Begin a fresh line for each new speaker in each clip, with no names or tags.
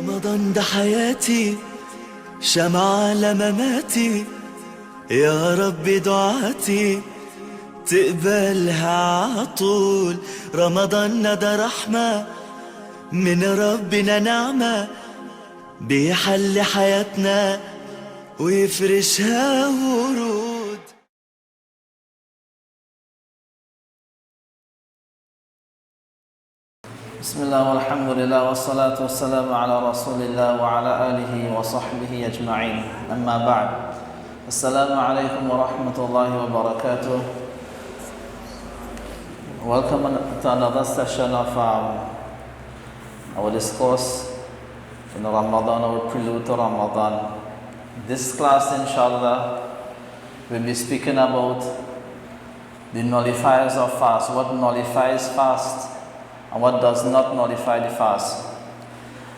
رمضان ده حياتي شمعة لمماتي، يا رب دعاتي تقبلها عطول. رمضان ده رحمة من ربنا، نعمة بيحل حياتنا ويفرشها ورود.
بسم الله والحمد لله والصلاة والسلام على رسول الله وعلى آله وصحبه أجمعين. أما بعد، السلام عليكم ورحمة الله وبركاته. Welcome to another session of our discourse in Ramadan, our Prelude to Ramadhan. This class, inshallah, we'll be speaking about the nullifiers of fast, what nullifies fast and what does not nullify the fast.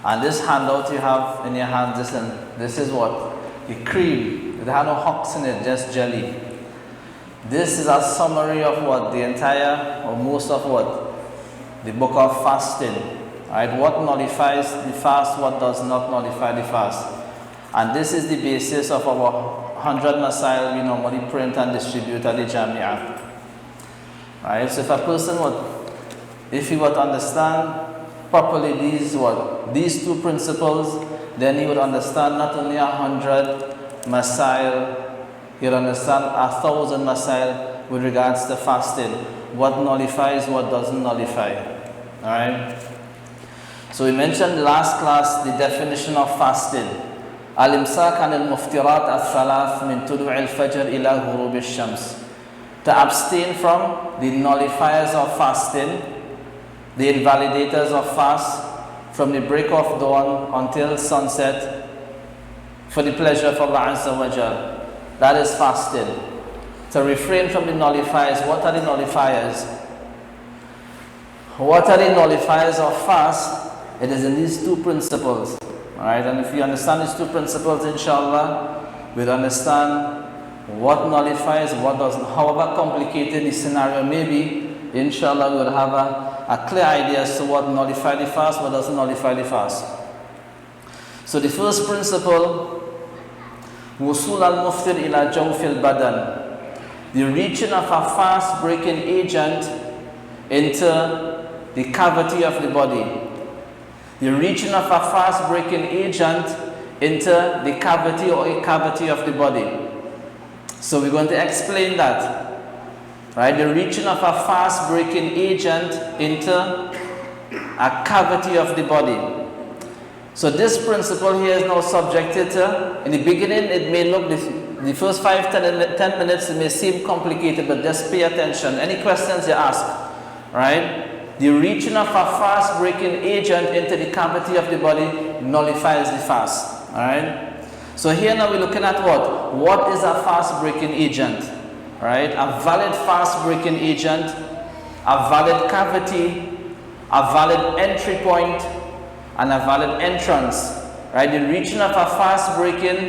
And this handout you have in your hand, this is what? The cream. It had no hooks in it, just jelly. This is a summary of what? The entire, or most of what? The book of fasting. Right? What nullifies the fast, what does not nullify the fast. And this is the basis of our 100 masail we normally print and distribute at the Jamia. Right? So if a person if he would understand properly these two principles, then he would understand not only 100 masail, he would understand 1,000 masail with regards to fasting. What nullifies, what doesn't nullify. Alright? So we mentioned last class the definition of fasting. Al-imsak an al-muftirat al-thalath min tudu' al-fajr ila ghurub al-shams. To abstain from the nullifiers of fasting, the invalidators of fast, from the break of dawn until sunset, for the pleasure of Allah Azza wa Jal. That is fasting. To refrain from the nullifiers. What are the nullifiers? What are the nullifiers of fast? It is in these two principles. Alright, and if you understand these two principles, inshallah, we'll understand what nullifies, what doesn't. However complicated the scenario may be, inshallah, we will have a clear idea as to what nullifies the fast, what doesn't nullify the fast. So the first principle, wusul al-muftir ila jawfil badan, the reaching of a fast-breaking agent into the cavity of the body. The reaching of a fast-breaking agent into the cavity or a cavity of the body. So we're going to explain that. Right, the reaching of a fast-breaking agent into a cavity of the body. So this principle here is now subjected to, in the beginning it may look, the first 10 minutes it may seem complicated, but just pay attention. Any questions you ask, right? The reaching of a fast-breaking agent into the cavity of the body nullifies the fast, alright? So here now we're looking at what? What is a fast-breaking agent? Right, a valid fast-breaking agent, a valid cavity, a valid entry point, and a valid entrance. Right, the reaching of a fast-breaking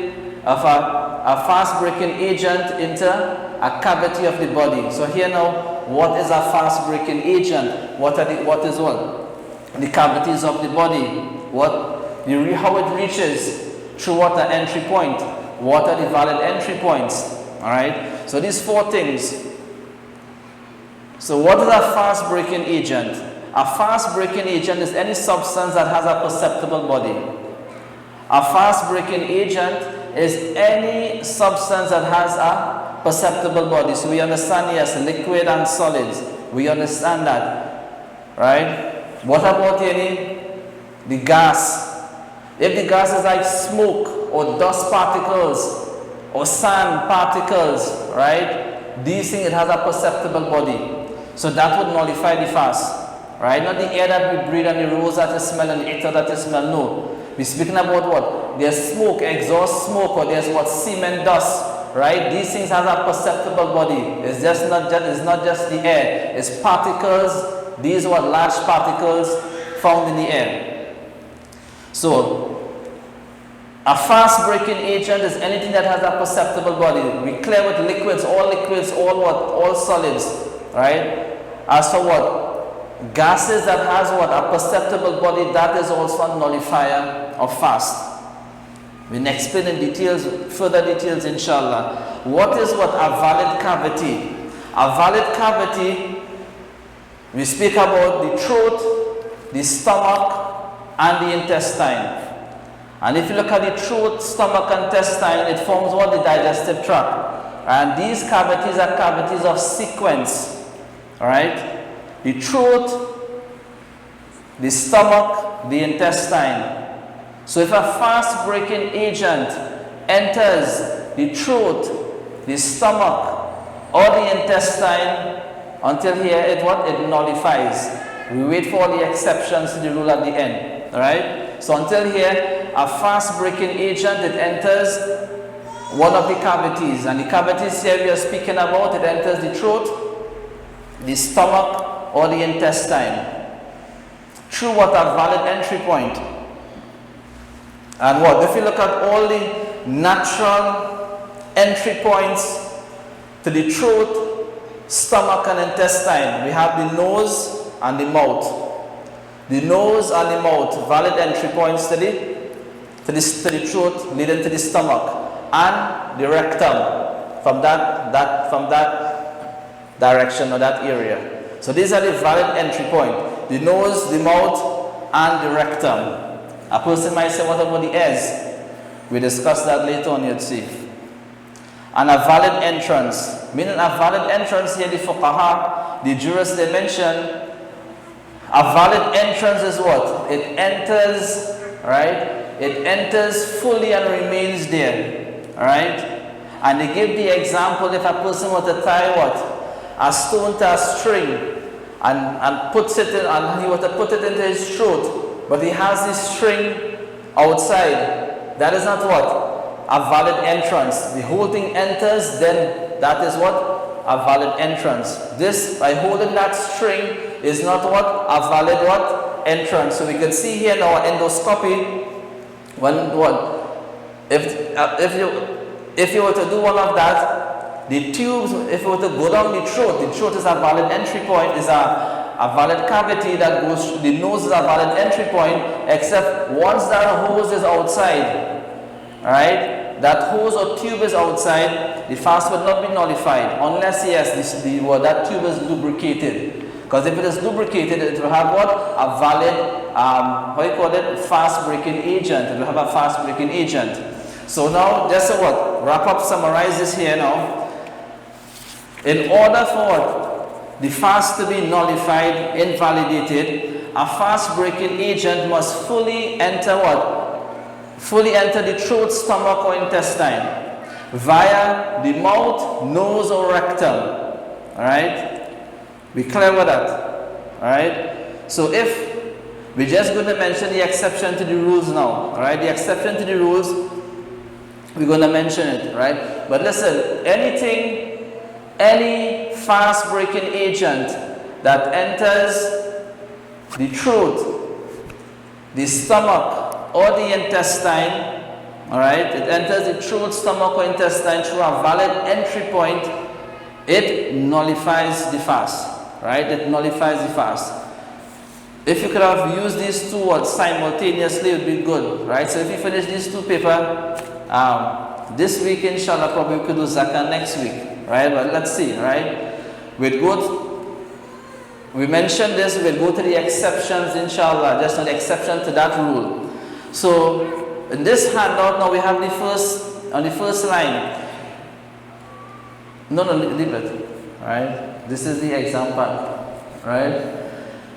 agent into a cavity of the body. So here now, what is a fast-breaking agent? What is what? The cavities of the body. How it reaches through what an entry point. What are the valid entry points? All right. So these four things. So what is a fast-breaking agent? A fast-breaking agent is any substance that has a perceptible body. A fast-breaking agent is any substance that has a perceptible body. So we understand, yes, liquid and solids. We understand that. Right? What about the gas? If the gas is like smoke or dust particles, or sand particles, right? These things, it has a perceptible body. So that would nullify the fast, right? Not the air that we breathe and the rose that you smell and the ether that you smell, no. We're speaking about what? There's smoke, exhaust smoke, or there's what? Cement dust, right? These things have a perceptible body. It's not just the air. It's particles, these are large particles found in the air. So, a fast-breaking agent is anything that has a perceptible body. We clear with liquids, all what? All solids, right? As for what? gases that has what? A perceptible body, that is also a nullifier of fast. We'll explain in details, further details inshallah. What is what? A valid cavity. A valid cavity, we speak about the throat, the stomach, and the intestine. And if you look at the throat, stomach, and intestine, it forms what? The digestive tract. And these cavities are cavities of sequence. Alright? The throat, the stomach, the intestine. So if a fast-breaking agent enters the throat, the stomach, or the intestine, until here it what? It nullifies. We wait for all the exceptions to the rule at the end. Alright? So until here, a fast-breaking agent, it enters one of the cavities. And the cavities here we are speaking about, it enters the throat, the stomach, or the intestine. Through what? A valid entry point. And what? If you look at all the natural entry points to the throat, stomach, and intestine, we have the nose and the mouth. The nose and the mouth, valid entry points to the throat, leading to the stomach, and the rectum from that direction or that area. So these are the valid entry point: the nose, the mouth, and the rectum. A person might say, what about the ears? We discuss that later on, you'd see. And a valid entrance, meaning a valid entrance here, the fuqaha, the jurists, they mention, a valid entrance is what? It enters, right? It enters fully and remains there, right? And they give the example, if a person were to tie what? A stone to a string and puts it in, and he were to put it into his throat, but he has this string outside. That is not what? A valid entrance. The whole thing enters, then that is what? A valid entrance. This, by holding that string, is not what? A valid what? Entrance. So we can see here in our endoscopy, when what? If you were to do one of that, the tubes, if you were to go down the throat is a valid entry point, is a valid cavity that goes, the nose is a valid entry point, except once that hose is outside, right? That hose or tube is outsid, the fast will not be nullified unless, yes, that tube is lubricated. Because if it is lubricated, it will have what? A valid, fast-breaking agent. It will have a fast-breaking agent. So now, just to what? Wrap up, summarize this here now. In order for the fast to be nullified, invalidated, a fast-breaking agent must fully enter what? Fully enter the throat, stomach, or intestine via the mouth, nose, or rectum. Alright? We clear with that? Alright? So if we're just going to mention the exception to the rules now. Alright? The exception to the rules, we're going to mention it. Right? But listen, any fast-breaking agent that enters the throat, the stomach, or the intestine, alright, it enters the throat, stomach, or intestine through a valid entry point, it nullifies the fast, right? It nullifies the fast. If you could have used these two words simultaneously, it would be good, right? So if you finish these two papers this week, inshallah, probably we could do Zakaah next week, right? But let's see, right? We mentioned this, we'll go to the exceptions, inshallah, just an exception to that rule. So in this handout now we have on the first line. No, leave it. Right? This is the example. Right?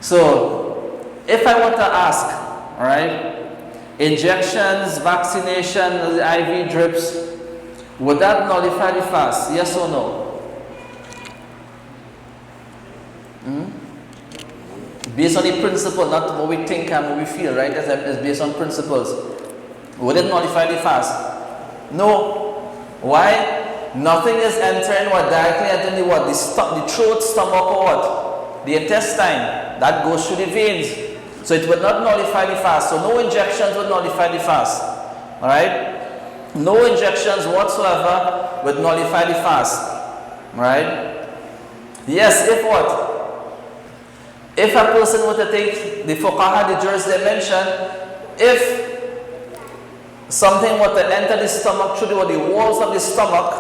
So if I want to ask, right, injections, vaccination, IV drips, would that nullify the fast? Yes or no? Based on the principle, not what we think and what we feel, right? It's based on principles. Would it nullify the fast? No. Why? Nothing is entering what directly entering the throat, stomach, or what? The intestine. That goes through the veins. So it would not nullify the fast. So no injections would nullify the fast. Alright? No injections whatsoever would nullify the fast. Alright? Yes, if what? if a person were to take the fuqaha, the jurors they mentioned, if something were to enter the stomach through the walls of the stomach,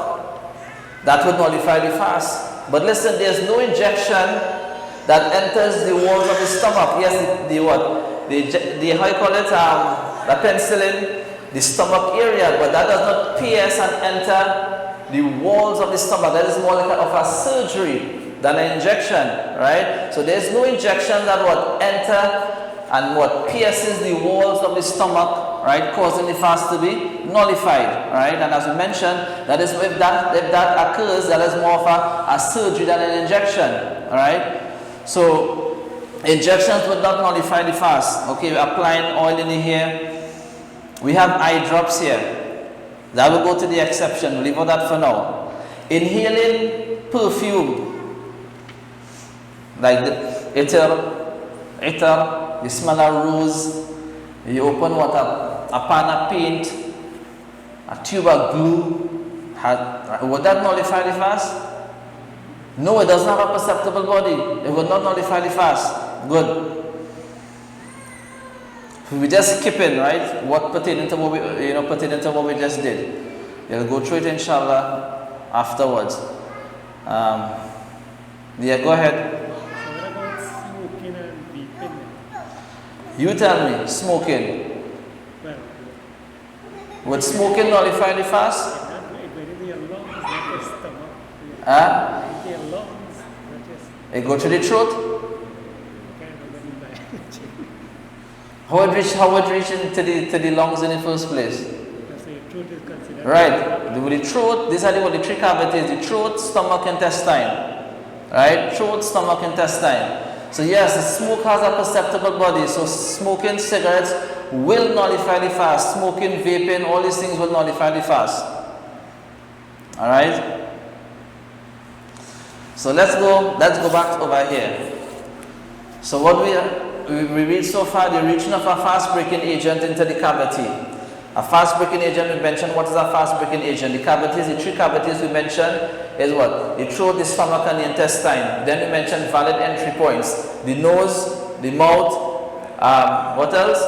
that would nullify the fast. But listen, there's no injection that enters the walls of the stomach. Yes, the how you call it, the penicillin, the stomach area, but that does not pierce and enter the walls of the stomach. That is more like of a surgery than an injection, right? So there's no injection that would enter and what pierces the walls of the stomach, right, causing the fast to be nullified, right? And as we mentioned, that is if that occurs, that is more of a surgery than an injection, right? So injections would not nullify the fast. Okay, we're applying oil in the hair. We have eye drops here. That will go to the exception. We'll leave all that for now. Inhaling perfume, like the itar, you smell a rose, you open what a pan of paint, a tube of glue, would that nullify the fast? No, it doesn't have a perceptible body. It would not nullify the fast. Good. We just skip in, right? What pertaining to what we just did. We'll go through it inshallah afterwards. Yeah, go ahead.
So what about smoking and vaping?
You tell me, smoking.
Well,
Would smoking nullify the fast?
it went in their lungs, not their stomach.
Huh?
In their lungs, not just
It go to the throat?
kind of when
How would reach into the lungs in the first place?
so your throat is considered.
Right. The throat, these are the three cavities, the throat, stomach, intestine. Right? Throat, stomach, intestine. So yes, the smoke has a perceptible body. So smoking cigarettes will nullify the fast. Smoking, vaping, all these things will nullify the fast. Alright? So let's go back over here. So what we read so far, the reaching of a fast-breaking agent into the cavity. A fast-breaking agent, we mentioned what is a fast-breaking agent. The cavities, the three cavities we mentioned is what? The throat, the stomach, and the intestine. Then we mentioned valid entry points. The nose, the mouth, what else?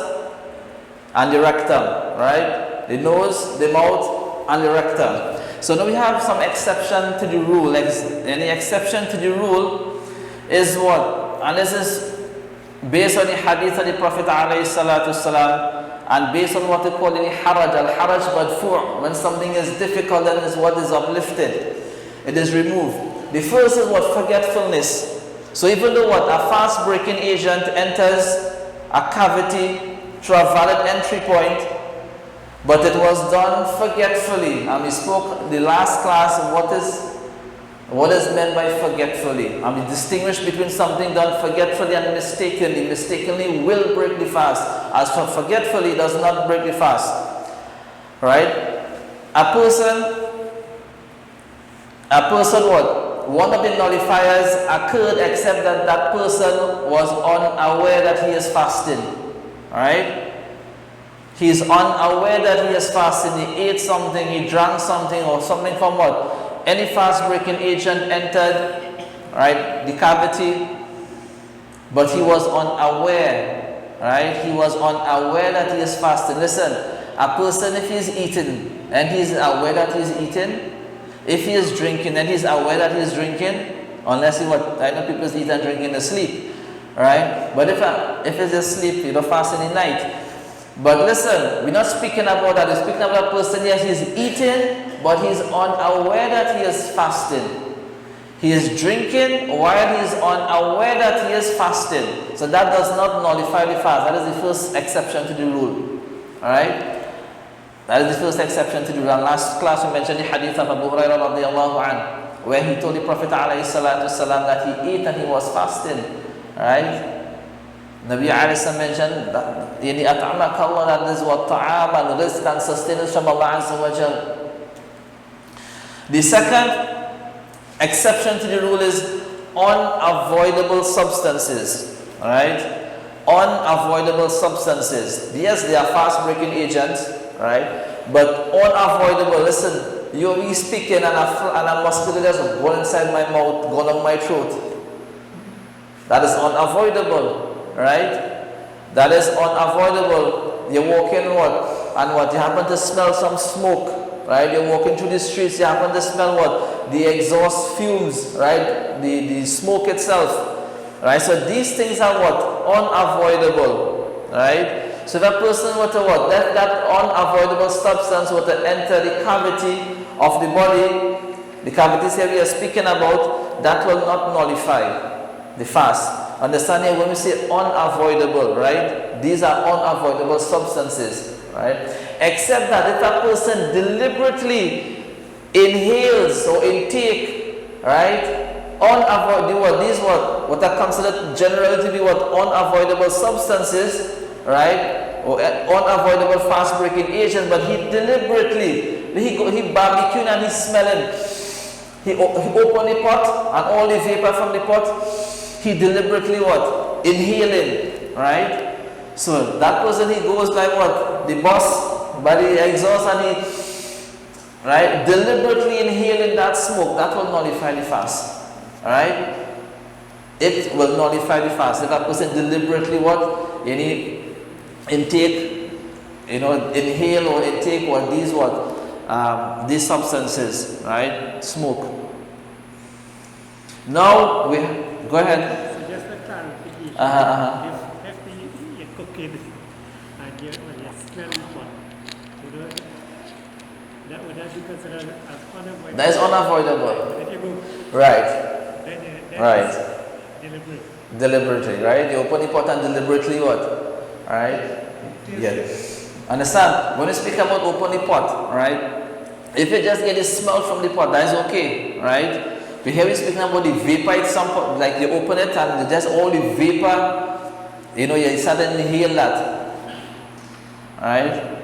And the rectum, right? The nose, the mouth, and the rectum. So now we have some exception to the rule. Any exception to the rule is what? And this is based on the hadith of the Prophet ﷺ, and based on what they call the haraj, al-haraj madfu', when something is difficult and is what is uplifted, it is removed. The first is what? Forgetfulness. So even though what? A fast-breaking agent enters a cavity through a valid entry point, but it was done forgetfully. And we spoke the last class of what is meant by forgetfully. And we distinguish between something done forgetfully and mistakenly. Mistakenly will break the fast. As for forgetfully, does not break the fast. Right? A person what? One of the nullifiers occurred except that that person was unaware that he is fasting. Alright? He is unaware that he is fasting. He ate something, he drank something, or something from what? Any fast-breaking agent entered, right, the cavity, but he was unaware, right? He was unaware that he is fasting. Listen, a person, if he is eating and he is aware that he is eating, if he is drinking and he is aware that he is drinking, unless he what? I know people eat and drink in the sleep, right? But if he's asleep, you don't fast in the night. But listen, we're not speaking about that. We're speaking about a person, yes, he's eating, but he's unaware that he is fasting. He is drinking while he is unaware that he is fasting. So that does not nullify the fast. That is the first exception to the rule. Alright? That is the first exception to the rule. And last class we mentioned the hadith of Abu Hurairah radiallahu anhu, where he told the Prophet alayhi salatu wasalam that he ate and he was fasting. Alright? Nabi Alayhi mentioned that yani at'amaka Allah, that is what ta'am and rizq and sustenance from Allah Azza wa Jal. The second exception to the rule is unavoidable substances. Alright? Unavoidable substances. Yes, they are fast-breaking agents, right? But unavoidable. Listen, you'll be speaking and a mosquito just go inside my mouth, go down my throat. That is unavoidable, right? That is unavoidable. You're walking what? And what? You happen to smell some smoke, right? You're walking through the streets, you happen to smell what? The exhaust fumes, right? The smoke itself, right? So these things are what? Unavoidable, right? So if a person were to what? That unavoidable substance were to enter the cavity of the body, the cavities here we are speaking about, that will not nullify the fast. Understand here when we say unavoidable, right? These are unavoidable substances, right? Except that if a person deliberately inhales or intake, right? Unavoidable, these what are considered generally to be what? Unavoidable substances, right? Or unavoidable fast breaking agents, but he deliberately, he barbecuing and he's smelling. He opened the pot and all the vapor from the pot, he deliberately what? Inhaling, right? So that person, he goes like what? The bus by the exhaust and he, right? Deliberately inhaling that smoke, that will nullify the fast, right? It will nullify the fast. If that person deliberately what? Intake, inhale or intake what? These what? These substances, right? Smoke. Now we go ahead.
So just a clarification. If you're cooking and you smell the pot, would that be considered as unavoidable?
That is unavoidable.
If you go,
Right.
then
Right.
deliberate.
Deliberately, right? You open the pot and deliberately what? Right? Yeah. Understand? When you speak about open the pot, right? If you just get the smell from the pot, that is okay, right? But here we're speaking about the vapor itself, like you open it and just all the vapor, you suddenly inhale that, right?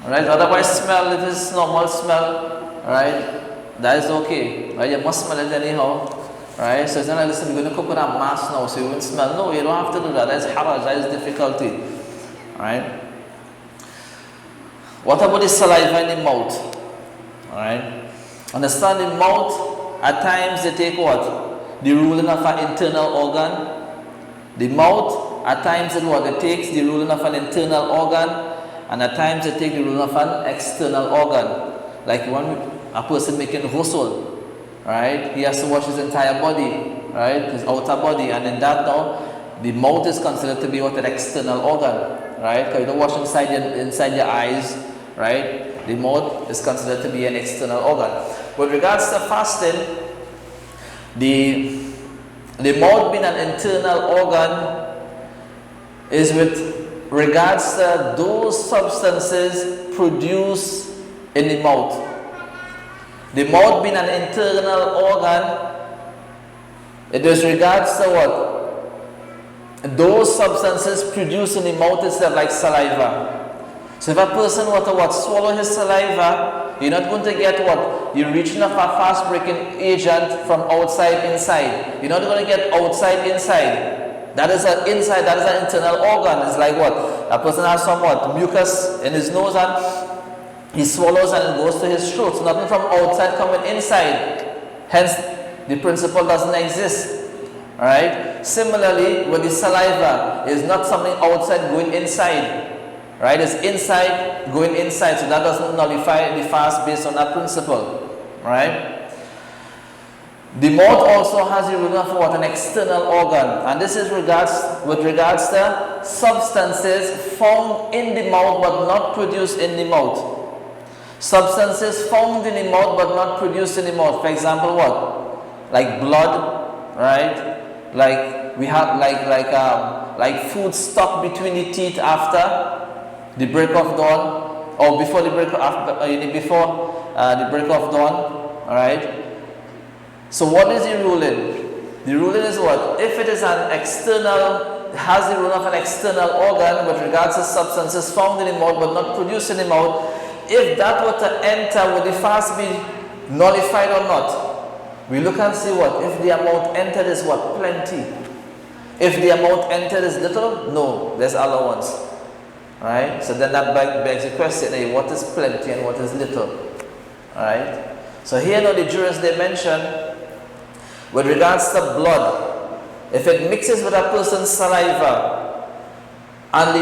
Right? Otherwise, smell, if it's normal smell, right? That is okay, right? You must smell it anyhow, right? So it's not like, listen, we're going to cook with a mask now, so you won't smell. No, you don't have to do that. That's haraj, that is difficulty, right? What about the saliva in the mouth? Alright? Understand the mouth, at times they take what? The ruling of an internal organ. The mouth, at times it takes the ruling of an internal organ, and at times it takes the ruling of an external organ. Like when a person making ghusl, right? He has to wash his entire body, right? His outer body, and in that now, the mouth is considered to be what? An external organ, right? Because you don't wash inside your eyes, right? The mouth is considered to be an external organ. With regards to fasting, the mouth being an internal organ is with regards to those substances produced in the mouth. The mouth being an internal organ, it is regards to what? Those substances produced in the mouth itself, like saliva. So if a person were to swallow his saliva, you're not going to get what? You're reaching up a fast breaking agent from outside inside. You're not going to get outside inside. That is an inside, that is an internal organ. It's like what? A person has some mucus in his nose and he swallows and it goes to his throat. So nothing from outside coming inside. Hence, the principle doesn't exist. Alright? Similarly, with the saliva, it's not something outside going inside. Right? It's inside going inside, so that doesn't nullify the fast based on that principle. Right? The mouth also has a ruling for what? An external organ, and this is with regards to substances found in the mouth but not produced in the mouth. Substances found in the mouth but not produced in the mouth. For example, what? Like blood, right? Like we have like food stuck between the teeth after the break of dawn, or before the break of dawn. All right. So what is the ruling? The ruling is what? If it is an external, has the ruling of an external organ with regards to substances found in the mouth but not produced in the mouth, if that were to enter, would the fast be nullified or not? We look and see what? If the amount entered is what? Plenty. If the amount entered is little, no, there's allowance. Right? So then that begs the question, hey, what is plenty and what is little? Alright? So here now the jurists, they mention With regards to blood, if it mixes with a person's saliva and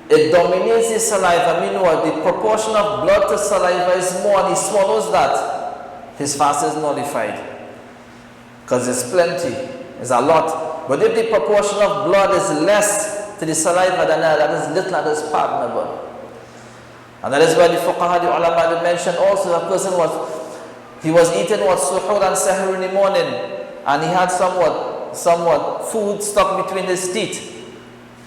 it dominates his saliva, meaning what? The proportion of blood to saliva is more and he swallows that, his fast is nullified. Because it's plenty, it's a lot. But if the proportion of blood is less to the saliva than that is little, that is pardonable. And that is why the fuqaha, the ulama, they mentioned also a person was eating suhoor and sahur in the morning, and he had somewhat food stuck between his teeth.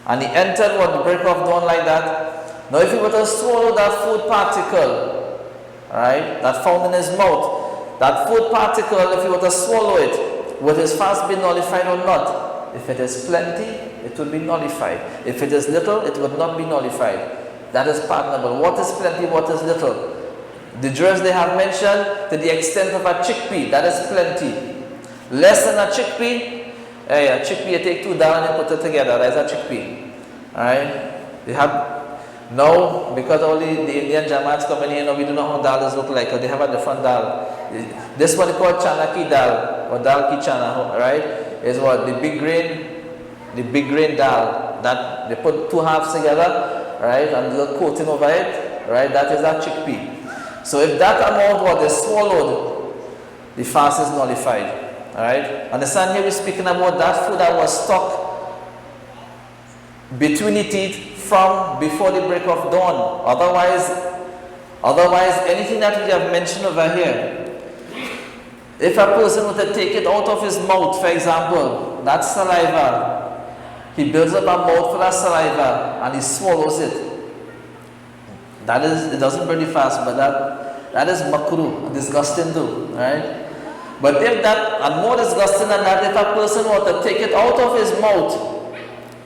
And he entered the break of dawn like that. Now if he were to swallow that food particle, right, that found in his mouth, that food particle, if he were to swallow it, would his fast be nullified or not? If it is plenty, it will be nullified. If it is little, it would not be nullified. That is pardonable. What is plenty, what is little? The jurors they have mentioned to the extent of a chickpea, that is plenty. Less than a chickpea, you take 2 dal and you put it together, that is a chickpea. Alright? They have, now, because only the Indian Jamaats come in here, now we don't know how dal look like, they have a different dal. This one is called chana ki dal, or dal ki chana, right? Is what? The big grain dal, that they put 2 halves together, right, and a little coating over it, right, that is a chickpea. So if that amount is swallowed, the fast is nullified. Alright? Understand, here we're speaking about that food that was stuck between the teeth from before the break of dawn. Otherwise, anything that we have mentioned over here, if a person were to take it out of his mouth, for example, that saliva, he builds up a mouthful of saliva and he swallows it. It doesn't burn the fast, but that is makruh, disgusting too, right? But if that, and more disgusting than that, if a person were to take it out of his mouth,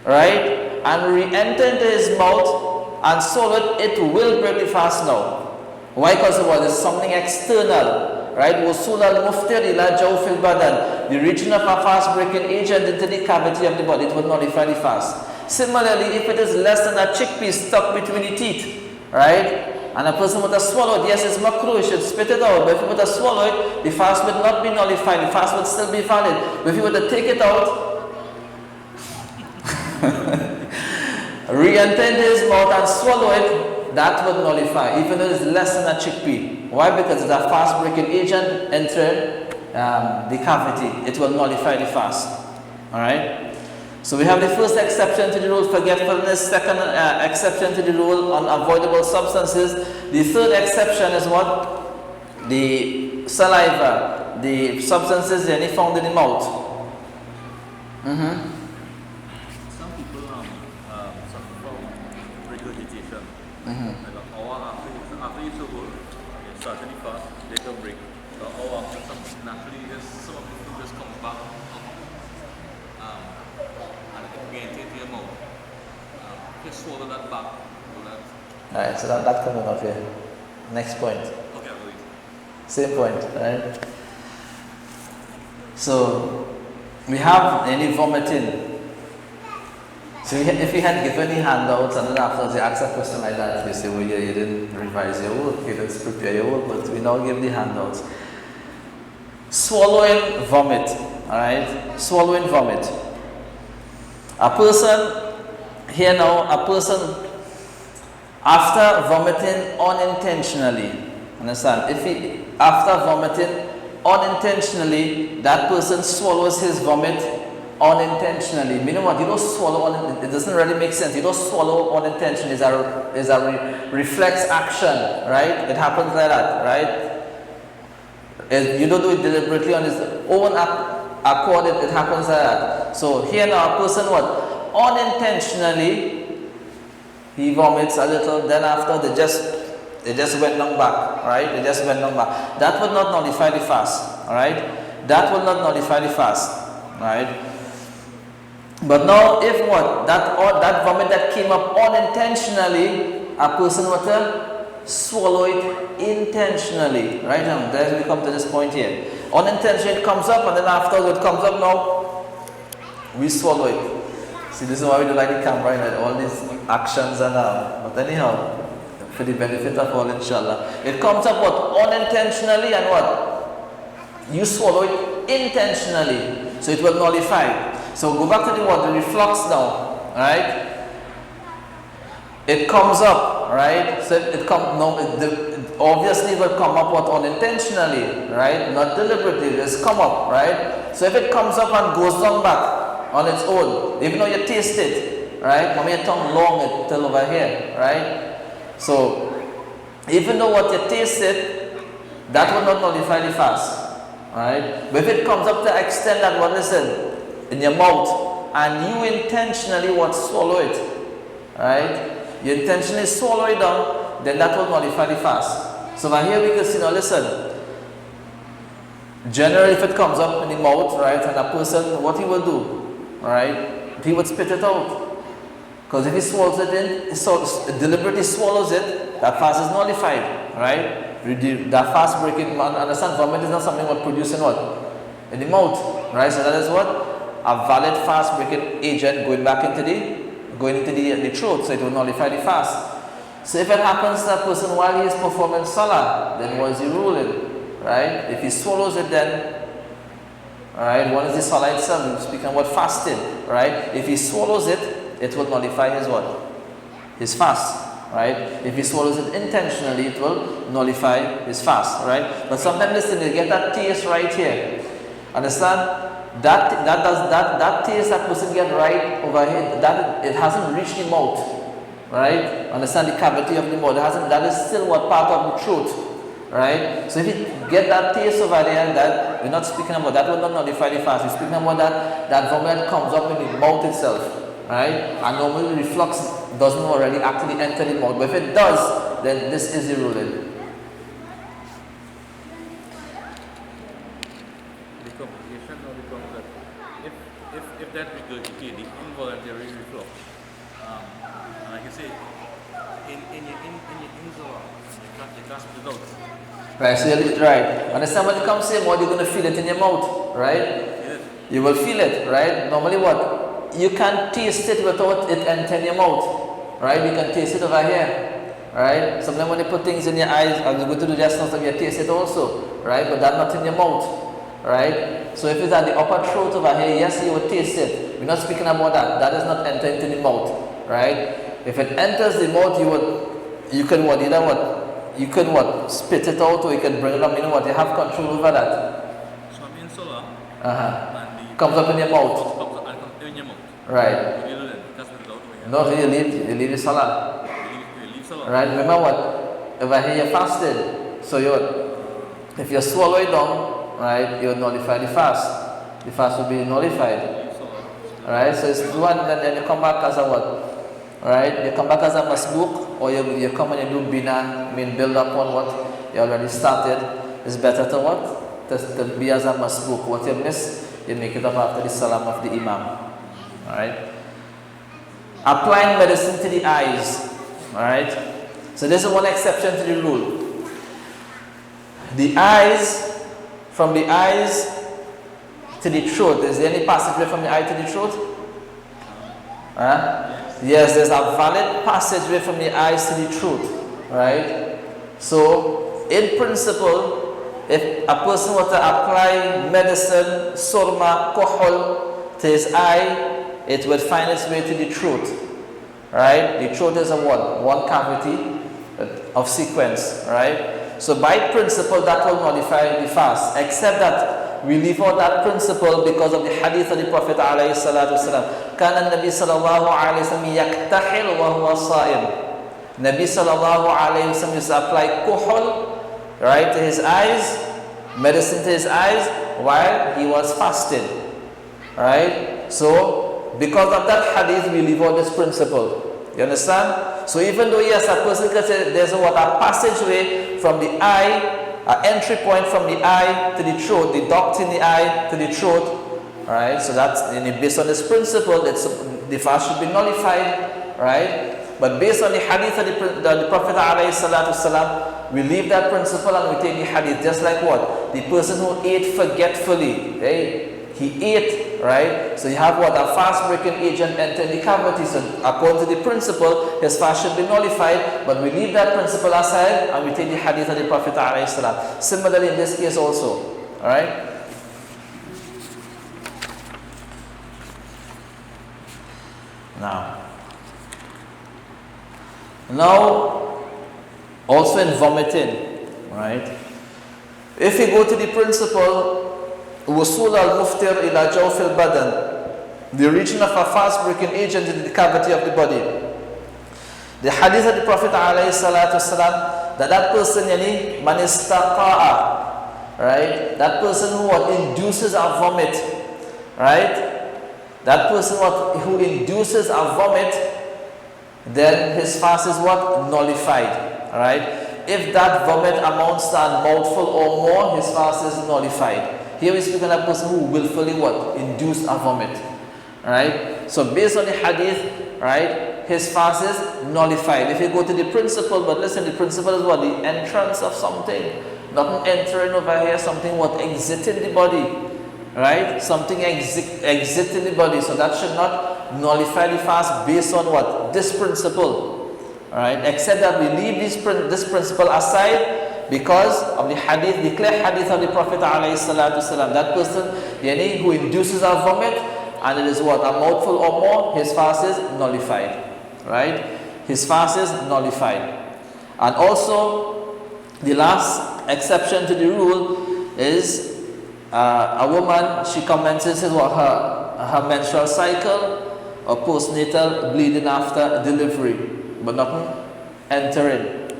right, and re-enter into his mouth and swallow it, it will break the fast now. Why? Because it is something external, right? Wusul al-Mufti ila jawfil badan, the region of a fast-breaking agent into the cavity of the body, it will nullify the fast. Similarly, if it is less than a chickpea stuck between the teeth, right? And a person would have swallowed, yes, it's makruh, he should spit it out. But if he would have swallowed, the fast would not be nullified, the fast would still be valid. But if he would have take it out, re-enter into his mouth and swallow it, that would nullify, even though it's less than a chickpea. Why? Because it's a fast-breaking agent entering the cavity. It will nullify the fast. Alright? So we have the first exception to the rule, forgetfulness. Second exception to the rule, unavoidable substances. The third exception is what? The saliva, the substances only found in the mouth.
Some people suffer from regurgitation. Like an hour after you took work, you start any fast, take a break. An hour after, naturally, some of the food just comes back up. Get into your mouth. Just swallow that back.
Alright, so that coming up here. Next point.
Okay, I'll wait.
Same point, right? So we have any vomiting. So if you had given any handouts and then after they ask a question like that, you say, well, yeah, you didn't revise your work, you didn't prepare your work, but we now give the handouts. Swallowing vomit, alright? Swallowing vomit. A person, here now, a person after vomiting unintentionally, understand, after vomiting unintentionally, that person swallows his vomit unintentionally. Meaning what? You don't swallow, it doesn't really make sense. You don't swallow unintentionally, it's a reflex action, right? It happens like that, right? You don't do it deliberately on his own accord, it happens like that. So here now a person what? Unintentionally, he vomits a little, then after they just went down back, right? They just went down back. That would not nullify the fast, alright? That will not nullify the fast, alright? But now if what? That vomit that came up unintentionally, a person would swallow it intentionally, right? Now, there we come to this point here. Unintentionally it comes up, and then after it comes up now, we swallow it. See, this is why we don't like the camera, right? All these actions and but anyhow, for the benefit of all, inshallah. It comes up what? Unintentionally, and what? You swallow it intentionally, so it will nullify. So go back to the word, the reflux now, right? It comes up, right? So obviously it will come up what unintentionally, right? Not deliberately, it's come up, right? So if it comes up and goes down back on its own, even though you taste it, right? Maybe your tongue long it till over here, right? So even though what you tasted, that will not nullify the fast, right? But if it comes up to the extent that what listen in your mouth and you intentionally what swallow it, right? You intentionally swallow it down, then that will nullify the fast. So now here we can see, now listen, generally if it comes up in the mouth, right, and a person, what he will do, right, he would spit it out. Because if he swallows it in, deliberately swallows it, that fast is nullified, right? That fast breaking, understand, vomit is not something what producing what? In the mouth, right? So that is what? A valid fast breaking agent going into the throat, so it will nullify the fast. So if it happens to that person while he is performing salah, then what is the ruling, right? If he swallows it then, right, what is the salah itself? We're speaking about fasting, right? If he swallows it, it will nullify his what? His fast, right? If he swallows it intentionally, it will nullify his fast, right? But sometimes listen, you get that taste right here. Understand? That taste that person get right over here, that it hasn't reached the mouth, right? Understand the cavity of the mouth, that is still what part of the throat, right? So if you get that taste over there, that we're not speaking about, that will not nullify the fast. We're speaking about that vomit comes up in the mouth itself, right? And normally reflux doesn't already actually enter the mouth, but if it does, then this is the ruling.
If that regurgitate, the involuntary reflux, and like I say, in your insula, you can't spit it out.
Right, so right. Understand when it comes in, what you're going to feel it in your mouth, right?
Yes.
You will feel it, right? Normally what? You can't taste it without it entering your mouth, right? You can taste it over here, right? Sometimes when they put things in your eyes, I was going to do just now, so you taste it also, right? But that's not in your mouth, right? So if it's at the upper throat over here, yes, you will taste it. We're not speaking about that. That is not entering into the mouth, right? If it enters the mouth, you can spit it out, or you can bring it up. You know what? You have control over that.
So I'm in solar.
Comes up in your mouth.
Comes in your mouth.
Right.
What do you do then? Just spit it out.
No, you leave the salah.
You leave solar.
Right. Remember what? Over here you're fasted, so if you swallow it down, right, you will nullify the fast. The fast will be nullified. Alright, so it's one, then you come back as a what? Alright, you come back as a masbuk, or you come and you do bina, build up on what you already started. It's better to what? To be as a masbuk. What you miss, you make it up after the salam of the imam. Alright? Applying medicine to the eyes. Alright? So this is one exception to the rule. The eyes, from the eyes to the throat, is there any passageway from the eye to the throat? Yes, there's a valid passageway from the eyes to the throat, right? So, in principle, if a person were to apply medicine, surma, kohol to his eye, it would find its way to the throat, right? The throat is a one cavity of sequence, right? So by principle, that will nullify the fast, except that we leave out that principle because of the hadith of the Prophet alayhi salatu wasalam. Kana Nabi sallallahu alayhi wasallam yaktahil wa huwa sa'im. Nabi sallallahu alayhi wasallam used to apply kuhul, right, to his eyes, medicine to his eyes, while he was fasting, right? So because of that hadith, we leave out this principle. You understand? So even though yes, a person can say there's a passageway from the eye, an entry point from the eye to the throat, the duct in the eye to the throat, right? So that's based on this principle, the fast should be nullified, right? But based on the hadith of the Prophet ﷺ, we leave that principle and we take the hadith. Just like what? The person who ate forgetfully, right? He ate, right? So you have what? A fast-breaking agent entered the cavity. So according to the principle, his fast should be nullified, but we leave that principle aside and we take the hadith of the Prophet ﷺ. Similarly in this case also, alright? Now, also in vomiting, right? If we go to the principle, wusul al-muftir ila jawf al-badan, the origin of a fast-breaking agent in the cavity of the body. The hadith of the Prophet ﷺ, that person, yani, man istaqa'a, right? That person who induces a vomit, right? That person who induces a vomit, then his fast is what? Nullified, right? If that vomit amounts to a mouthful or more, his fast is nullified. Here we speak of a person who willfully what? Induce a vomit, right? So based on the hadith, right, his fast is nullified. If you go to the principle, but listen, the principle is what? The entrance of something. Nothing entering over here, something what? Exiting the body, right? Something exiting the body. So that should not nullify the fast based on what? This principle. Alright, except that we leave this principle aside because of the hadith, the clear hadith of the Prophet ﷺ. That person, yani, who induces a vomit, and it is what? A mouthful or more, his fast is nullified. Right? His fast is nullified. And also, the last exception to the rule is a woman, she commences what? Her menstrual cycle or postnatal bleeding after delivery. But nothing entering,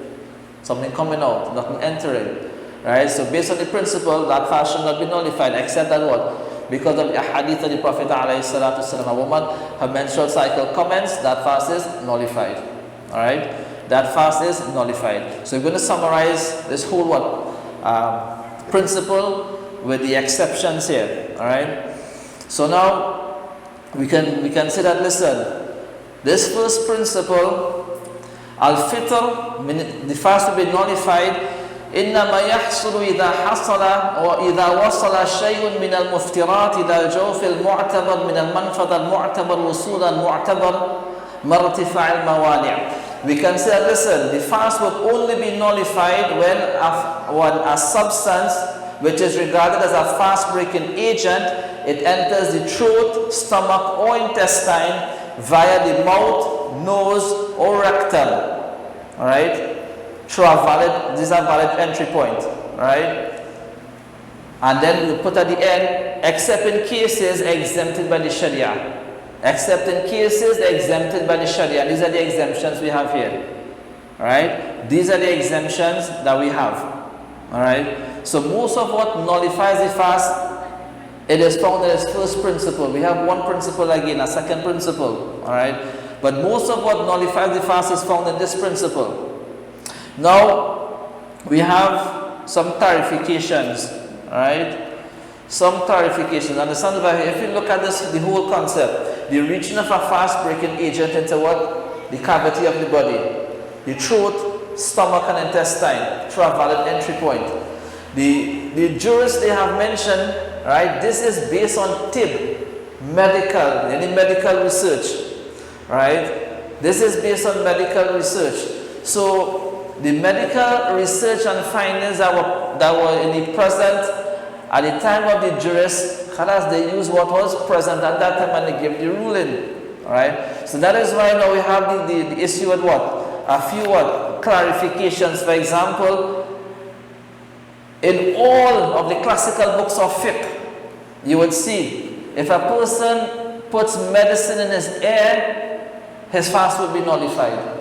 something coming out, nothing entering, right? So based on the principle, that fast should not be nullified, except that what? Because of the hadith of the Prophet ﷺ, a woman, her menstrual cycle commences, that fast is nullified, all right? That fast is nullified. So we're going to summarize this whole what? Principle with the exceptions here, all right? So now we can say that, listen, this first principle, Al-Fitr, the fast will be nullified. إنما يحصل إذا حصل وإذا وصل شيء من المفترات إلى الجوف المعتبر من المنفذ المعتبر وصول المعتبر مع ارتفاع الموانع. We can say, listen, the fast will only be nullified when a substance which is regarded as a fast-breaking agent, it enters the throat, stomach, or intestine via the mouth, nose, or rectum. Alright? Through a valid, these are valid entry point. Right? And then we put at the end, except in cases exempted by the Sharia. Except in cases exempted by the Sharia. These are the exemptions we have here. Alright? These are the exemptions that we have. Alright? So most of what nullifies the fast, it is found in its first principle. We have one principle again, a second principle. Alright? But most of what nullifies the fast is found in this principle. Now, we have some clarifications. Alright? Some clarifications. Understand that if you look at this, the whole concept, the origin of a fast-breaking agent into what? The cavity of the body. The throat, stomach and intestine. Through a valid entry point. The jurists they have mentioned, right, this is based on tib, any medical research, right? This is based on medical research. So the medical research and findings that were in the present at the time of the jurists, they used what was present at that time and they gave the ruling, right? So that is why now we have the issue with what? A few clarifications. For example, in all of the classical books of fiqh, you would see if a person puts medicine in his ear, his fast will be nullified.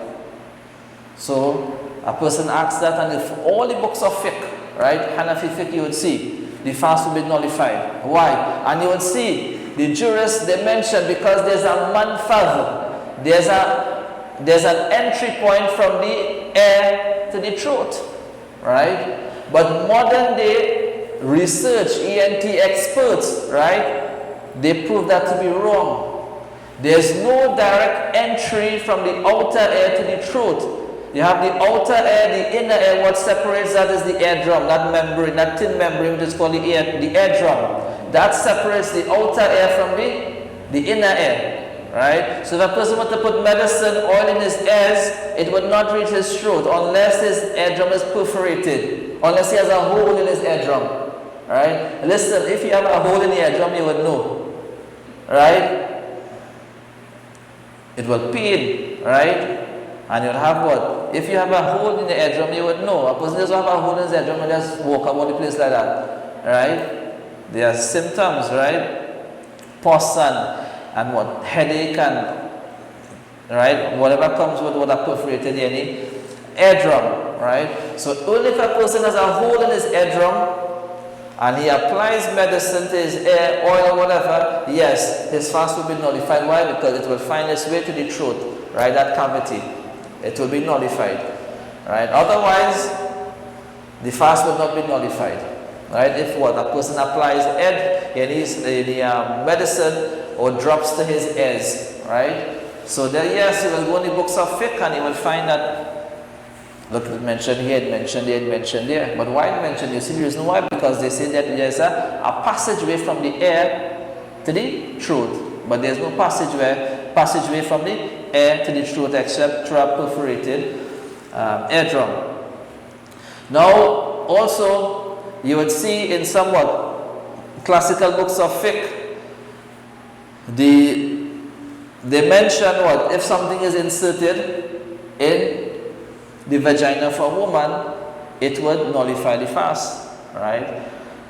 So a person asks that, and if all the books of fiqh, right, Hanafi fiqh, you would see the fast will be nullified. Why? And you would see the jurists they mention because there's a manfadh, there's an entry point from the ear to the throat, right? But modern day research, ENT experts, right, they prove that to be wrong. There's no direct entry from the outer ear to the throat. You have the outer ear, the inner ear. What separates that is the eardrum, that membrane, that thin membrane which is called the eardrum. That separates the outer ear from the inner ear. Right? So if a person were to put medicine, oil in his ears, it would not reach his throat unless his eardrum is perforated, unless he has a hole in his eardrum. Right? Listen, if you have a hole in your eardrum, you would know. Right? If you have a hole in your eardrum, you would know. Right? Listen, if you have a hole in your eardrum, you would know. Right? Listen, if you have a hole in your eardrum, you would know. Right? If you have a hole in your eardrum, you would know. Right? Listen, if you have a hole in your eardrum, you would know. Right? If you have a hole in your eardrum, you would know. Right? it will pain, right? And you'll have what? If you have a hole in the eardrum, you would know. A person doesn't have a hole in his eardrum and just walk about the place like that, right? There are symptoms, right? Pus and what? Headache and, right? Whatever comes with what are perforated in the eardrum, right? So only if a person has a hole in his eardrum and he applies medicine to his ear, oil or whatever, yes, his fast will be nullified. Why? Because it will find its way to the throat, right? That cavity. It will be nullified, right? Otherwise, the fast will not be nullified, right? If what? A person applies any medicine or drops to his ears, right? So there, yes, he will go in the books of fiqh and he will find that, look, it mentioned here, it mentioned there, it mentioned there. But why it mentioned? You see the reason why? Because they say that there's a passageway from the ear to the throat, but there's no passageway from the air to the throat except through a perforated eardrum. Now, also, you would see in somewhat classical books of fiqh, they mention what? If something is inserted in the vagina for a woman, it would nullify the fast, right?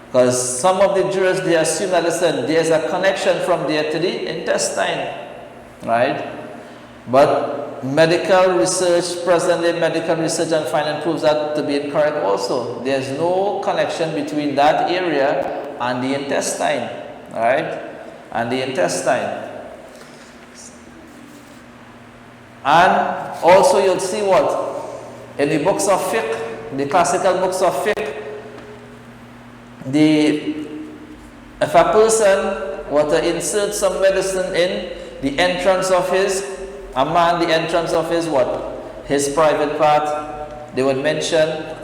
Because some of the jurors, they assume that, listen, there's a connection from there to the intestine, right? But medical research, presently medical research and finding proves that to be incorrect also. There's no connection between that area and the intestine, right? And the intestine. And also you'll see what? In the books of fiqh, the classical books of fiqh, if a person were to insert some medicine in the entrance of the entrance of his what? His private part, they would mention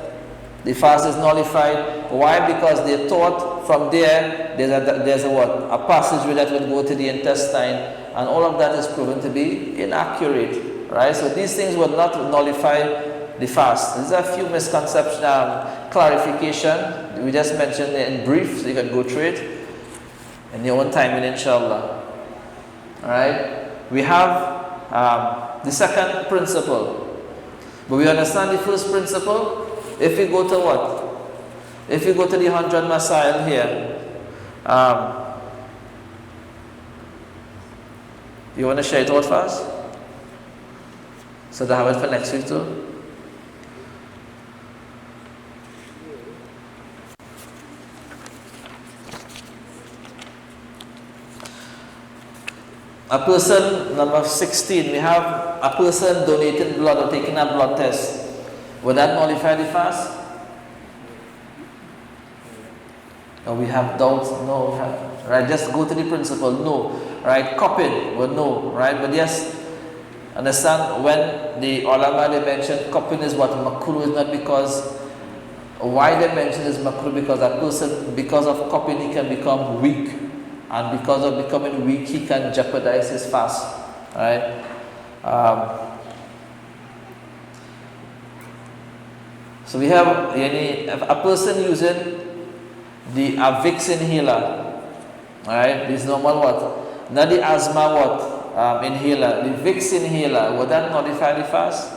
the fast is nullified. Why? Because they thought from there there's a what? A passageway that would go to the intestine, and all of that is proven to be inaccurate, right? So these things would not nullify the fast. There's a few misconceptions, clarification. We just mentioned it in brief, so you can go through it in your own time, inshallah. Alright? We have the second principle. But we understand the first principle. If we go to what? If we go to the 100 Masail here, you want to share it out fast? So to have it for next week too? A person, number 16, we have a person donating blood or taking a blood test. Would that nullify the fast? Or we have doubts? No. Right, just go to the principle. No. Right, cupping, well, no. Right, but yes, understand when the ulama they mention cupping is what makruh is not because why they mention is makruh because that person, because of cupping, he can become weak. And because of becoming weak, he can jeopardize his fast, right? So we have a person using the Vicks inhaler, right? This normal what? Not the asthma what? Inhaler. The Vicks inhaler, would that nullify the fast?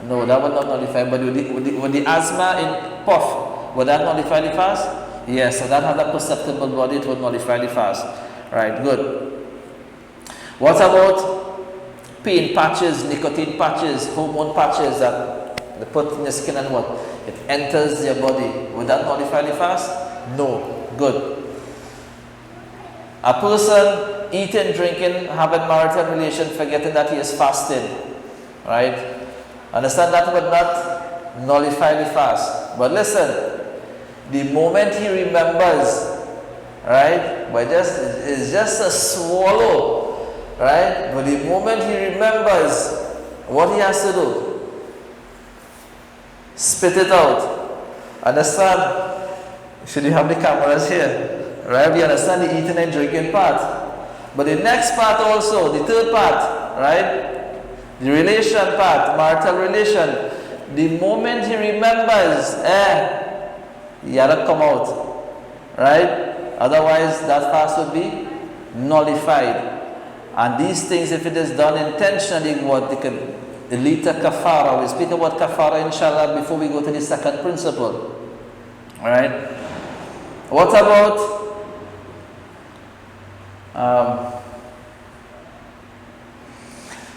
No, that would not nullify. But with the asthma in puff, would that nullify the fast? Yes, so that has a perceptible body, it would nullify the fast. Right, good. What about pain patches, nicotine patches, hormone patches that they put in the skin and what? It enters your body. Would that nullify the fast? No. Good. A person eating, drinking, having marital relation, forgetting that he is fasting. Right? Understand that would not nullify the fast. But listen, the moment he remembers, right? But it's just a swallow, right? But the moment he remembers, what he has to do? Spit it out. Understand? Should you have the cameras here? Right? We understand the eating and drinking part. But the next part also, the third part, right? The relation part, marital relation. The moment he remembers, he had to come out, right? Otherwise, that fast would be nullified, And these things, if it is done intentionally, what they can lead to kafara. We speak about kafara, inshallah, before we go to the second principle. Alright? What about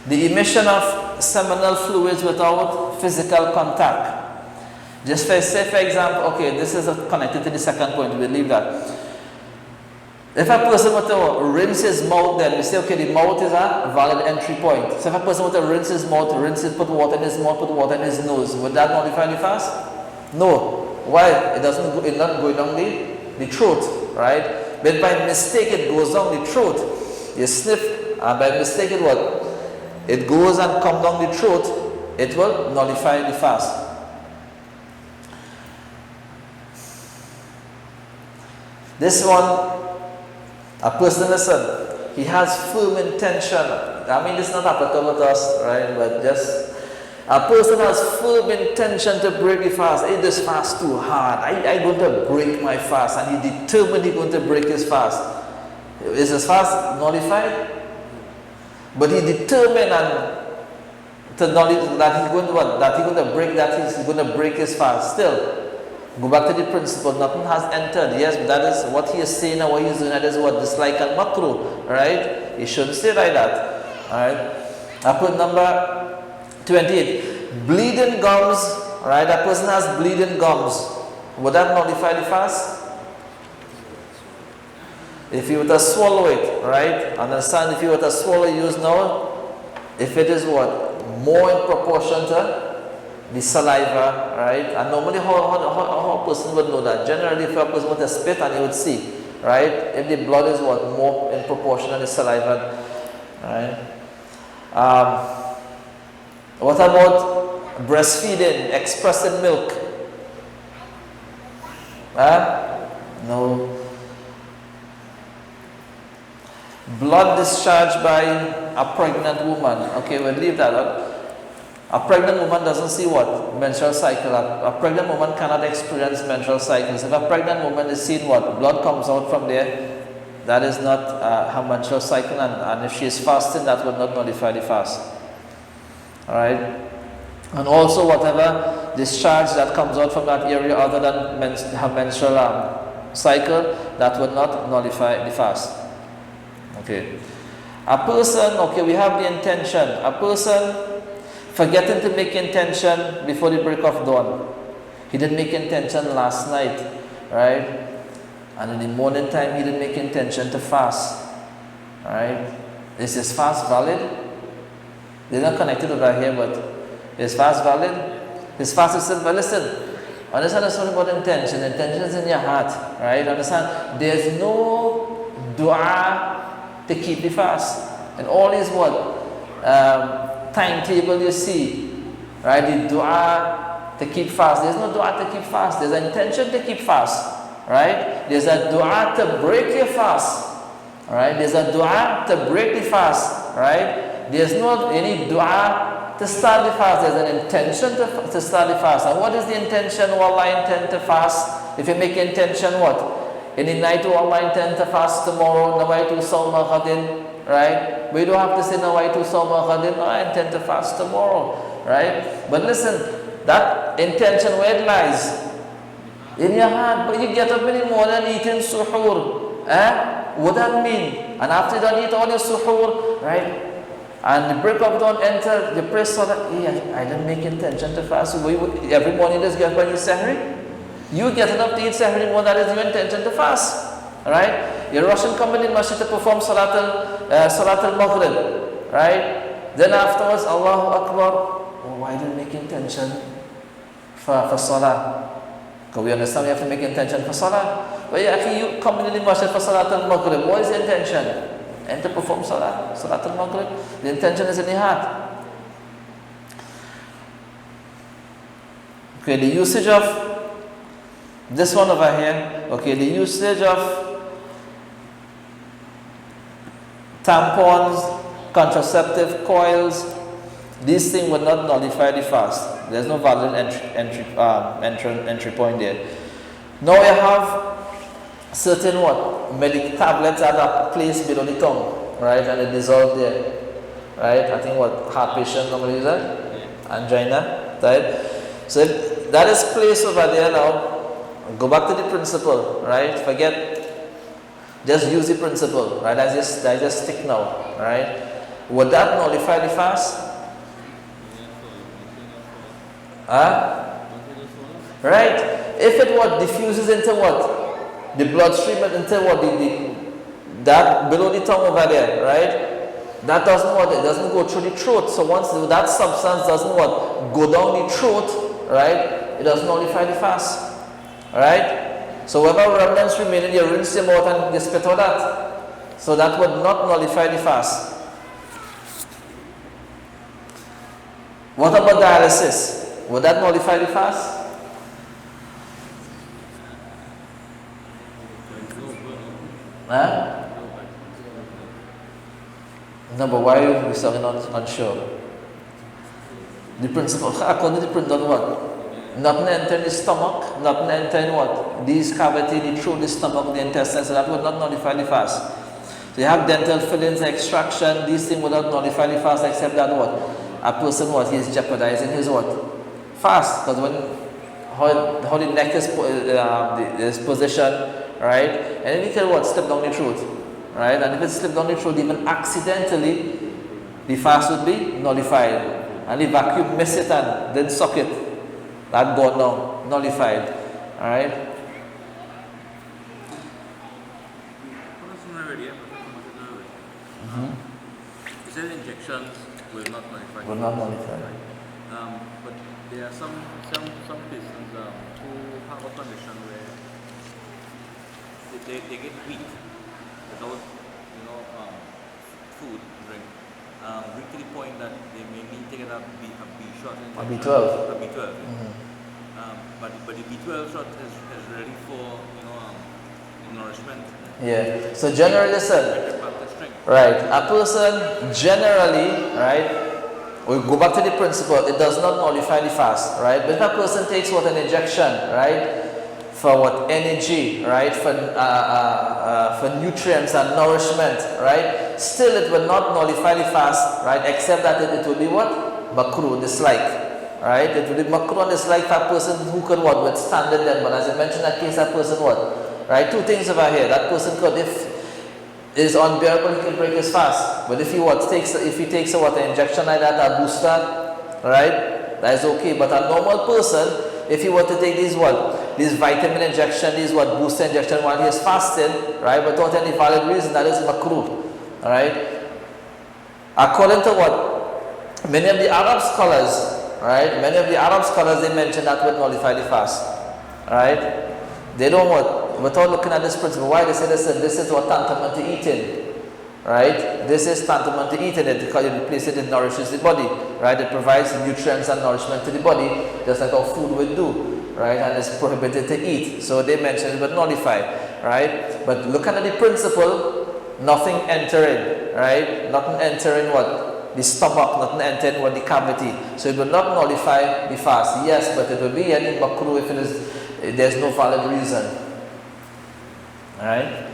the emission of seminal fluids without physical contact? Just say, for example, okay, this is connected to the second point, we'll leave that. If a person were to rinse his mouth, then we say, okay, the mouth is a valid entry point. So if a person were to rinse his mouth, put water in his mouth, put water in his nose, would that nullify the fast? No. Why? It's not going down the throat, right? But by mistake it goes down the throat. You sniff, and by mistake it goes and comes down the throat, it will nullify the fast. This one, a person, listen, he has firm intention. I mean, this is not applicable to us, right? But just a person has firm intention to break the fast. Hey, this fast too hard. I'm going to break my fast, and he determined he's going to break his fast. Is his fast nullified? But he determined that he's going to break his fast. Still, go back to the principle. Nothing has entered. Yes, but that is what he is saying and what he is doing. That is what dislike and makruh, right? You shouldn't say like that. All right. I put number 28. Bleeding gums. Right. That person has bleeding gums. Would that nullify the fast? If you were to swallow it, right? Understand? If you were to swallow use now, if it is what more in proportion to the saliva, right? And normally how a person would know that? Generally, if a person were to spit, and you would see, right? If the blood is what more in proportion to the saliva, right? What about breastfeeding, expressing milk? No. Blood discharged by a pregnant woman. Okay, we'll leave that up. A pregnant woman doesn't see what? Menstrual cycle. A pregnant woman cannot experience menstrual cycles. If a pregnant woman is seeing what? Blood comes out from there, that is not her menstrual cycle, and if she is fasting, that would not nullify the fast. Alright? And also whatever discharge that comes out from that area other than her menstrual cycle, that would not nullify the fast. Okay. A person, okay, we have the intention. A person forgetting to make intention before the break of dawn. He didn't make intention last night, right? And in the morning time, he didn't make intention to fast, right? Is his fast valid? They're not connected over here, but is fast valid? His fast is still valid. Listen, understand something about intention. Intention is in your heart, right? Understand? There's no dua to keep the fast. And all is what? Timetable you see, right? The dua to keep fast. There's no dua to keep fast. There's an intention to keep fast, right? There's a dua to break your fast, right? There's a dua to break the fast, right? There's not any dua to start the fast. There's an intention to start the fast. And what is the intention? Oh, Allah intend to fast. If you make intention, what? In the night, oh, Allah intend to fast tomorrow. Nawaitu sawma ghadin. Right? We don't have to say Nawaitu sawma ghadin. I intend to fast tomorrow. Right? But listen, that intention, where it lies? In your heart. But you get up in the morning eating suhoor. What that mean? And after you don't eat all your suhoor, right? And the break of dawn enter, the prayer salah, I didn't make intention to fast. So every morning you just get up and eat sahri. You getting up to eat sahri more, that is your intention to fast. Right? You're rushing coming in masjid to perform salat al-maghrib. Right? Then afterwards, Allahu Akbar. Oh, I didn't make intention for salah. Because we understand we have to make intention for salah. But you coming in the masjid for salat al-maghrib. What is the intention? And to perform salat al-maghrib. The intention is in the heart. Okay, the usage of this one over here, okay, the usage of tampons, contraceptive coils, these things would not nullify the fast. There's no valid entry point there. Now you have certain what? Medic tablets that are placed below the tongue. right, and it dissolved there, right? I think what heart patient normally use that, angina, right? So if that is placed over there now, go back to the principle, right? Forget, just use the principle, right? I just stick now, right? Would that nullify the fast? Huh? Right? If it what diffuses into what? The bloodstream into what? That below the tongue over there, right? That doesn't what? It doesn't go through the throat. So once that substance doesn't what? Go down the throat, right? It doesn't nullify the fast. Right? So whatever remnants remain, you rinse them out and you spit out that. So that would not nullify the fast. What about dialysis? Would that nullify the fast? Huh? No, but why are we so unsure? The principle, according to the principle, what? Nothing enter in the stomach, nothing enter in what? These cavity, the throat, the stomach, the intestines, so that would not nullify the fast. So you have dental fillings, extraction, these things would not nullify the fast, except that what? A person what? He is jeopardizing his what? Fast. Because when how the neck is this position, right? And if you can what? Slip down the throat, right? And if it slip down the throat, even accidentally, the fast would be nullified. And the vacuum miss it and then suck it. That gone now, nullified. Alright?
He said injections will not nullify.
Will not nullify.
But there are some patients who have a condition where they get weak without food, drink. Weak to the point that they may need to get a B shot.
A B12.
A B12. But the B12 shot is ready for nourishment.
Yeah. So generally, listen. Right. A person generally, right, we go back to the principle, it does not nullify the fast, right? But if a person takes what an injection, right, for what energy, right, for nutrients and nourishment, right, still it will not nullify the fast, right, except that it will be what? Makruh, dislike, right? It will be makruh and dislike for a person who can what? Withstand it then. But as I mentioned, that case, that person what? Right? Two things over here. That person could, if it is unbearable, he can break his fast. But if he takes a what, an injection like that, a booster, right, that is okay. But a normal person, if he were to take these vitamin injection, these booster injection while he is fasting, right, without any valid reason, that is makruh, right? According to what many of the Arab scholars, right, they mention that would nullify the fast, right? They don't what, without looking at this principle, why they say this is what tantamount to eating, right? This is tantamount to eating it because you place it, it nourishes the body, right? It provides nutrients and nourishment to the body, just like how food would do, right? And it's prohibited to eat. So they mention it would nullify, right? But looking at the principle, nothing entering, right? Nothing entering what? The stomach, nothing entering what? The cavity. So it will not nullify the fast. Yes, but it will be any makruh if there's no valid reason. Alright?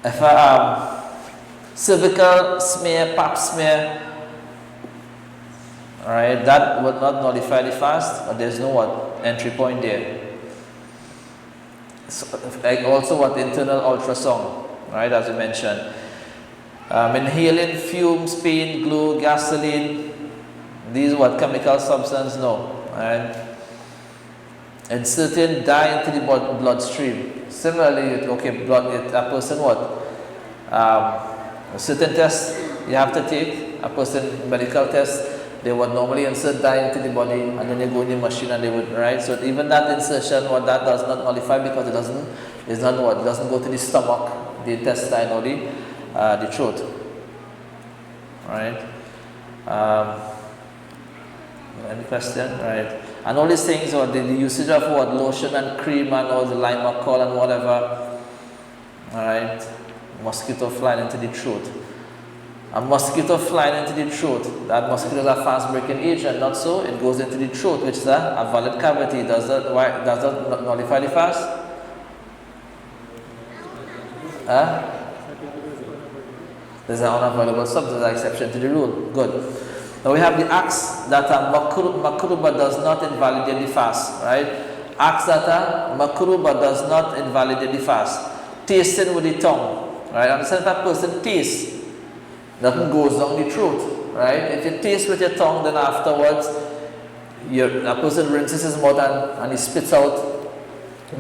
If a cervical smear, pap smear, alright, that would not nullify the fast, but there's no what? Entry point there. So, like also what? Internal ultrasound, right, as we mentioned. Inhaling fumes, paint, glue, gasoline, these what? Chemical substance? No. Right? Inserting dye into the bloodstream. Similarly, okay, a person what? A certain test you have to take, a person medical test, they would normally insert dye into the body and then they go in the machine and they would, right? So even that insertion, that does not nullify because it doesn't go to the stomach, the intestine or the throat. Right? Any question? Right. And all these things, or the usage of what? Lotion and cream and all the lime alcohol and whatever. Alright. Mosquito flying into the throat. A mosquito flying into the throat, that mosquito is a fast breaking agent, not so, it goes into the throat, which is a valid cavity. Does that nullify the fast? Huh? There's an unavoidable substance exception to the rule. Good. Now we have the acts that are makruh but does not invalidate the fast, right? Acts that are makruh but does not invalidate the fast. Tasting with the tongue, right? Understand, if a person tastes, nothing goes down the throat, right? If you taste with your tongue, then afterwards, a person rinses his mouth and he spits out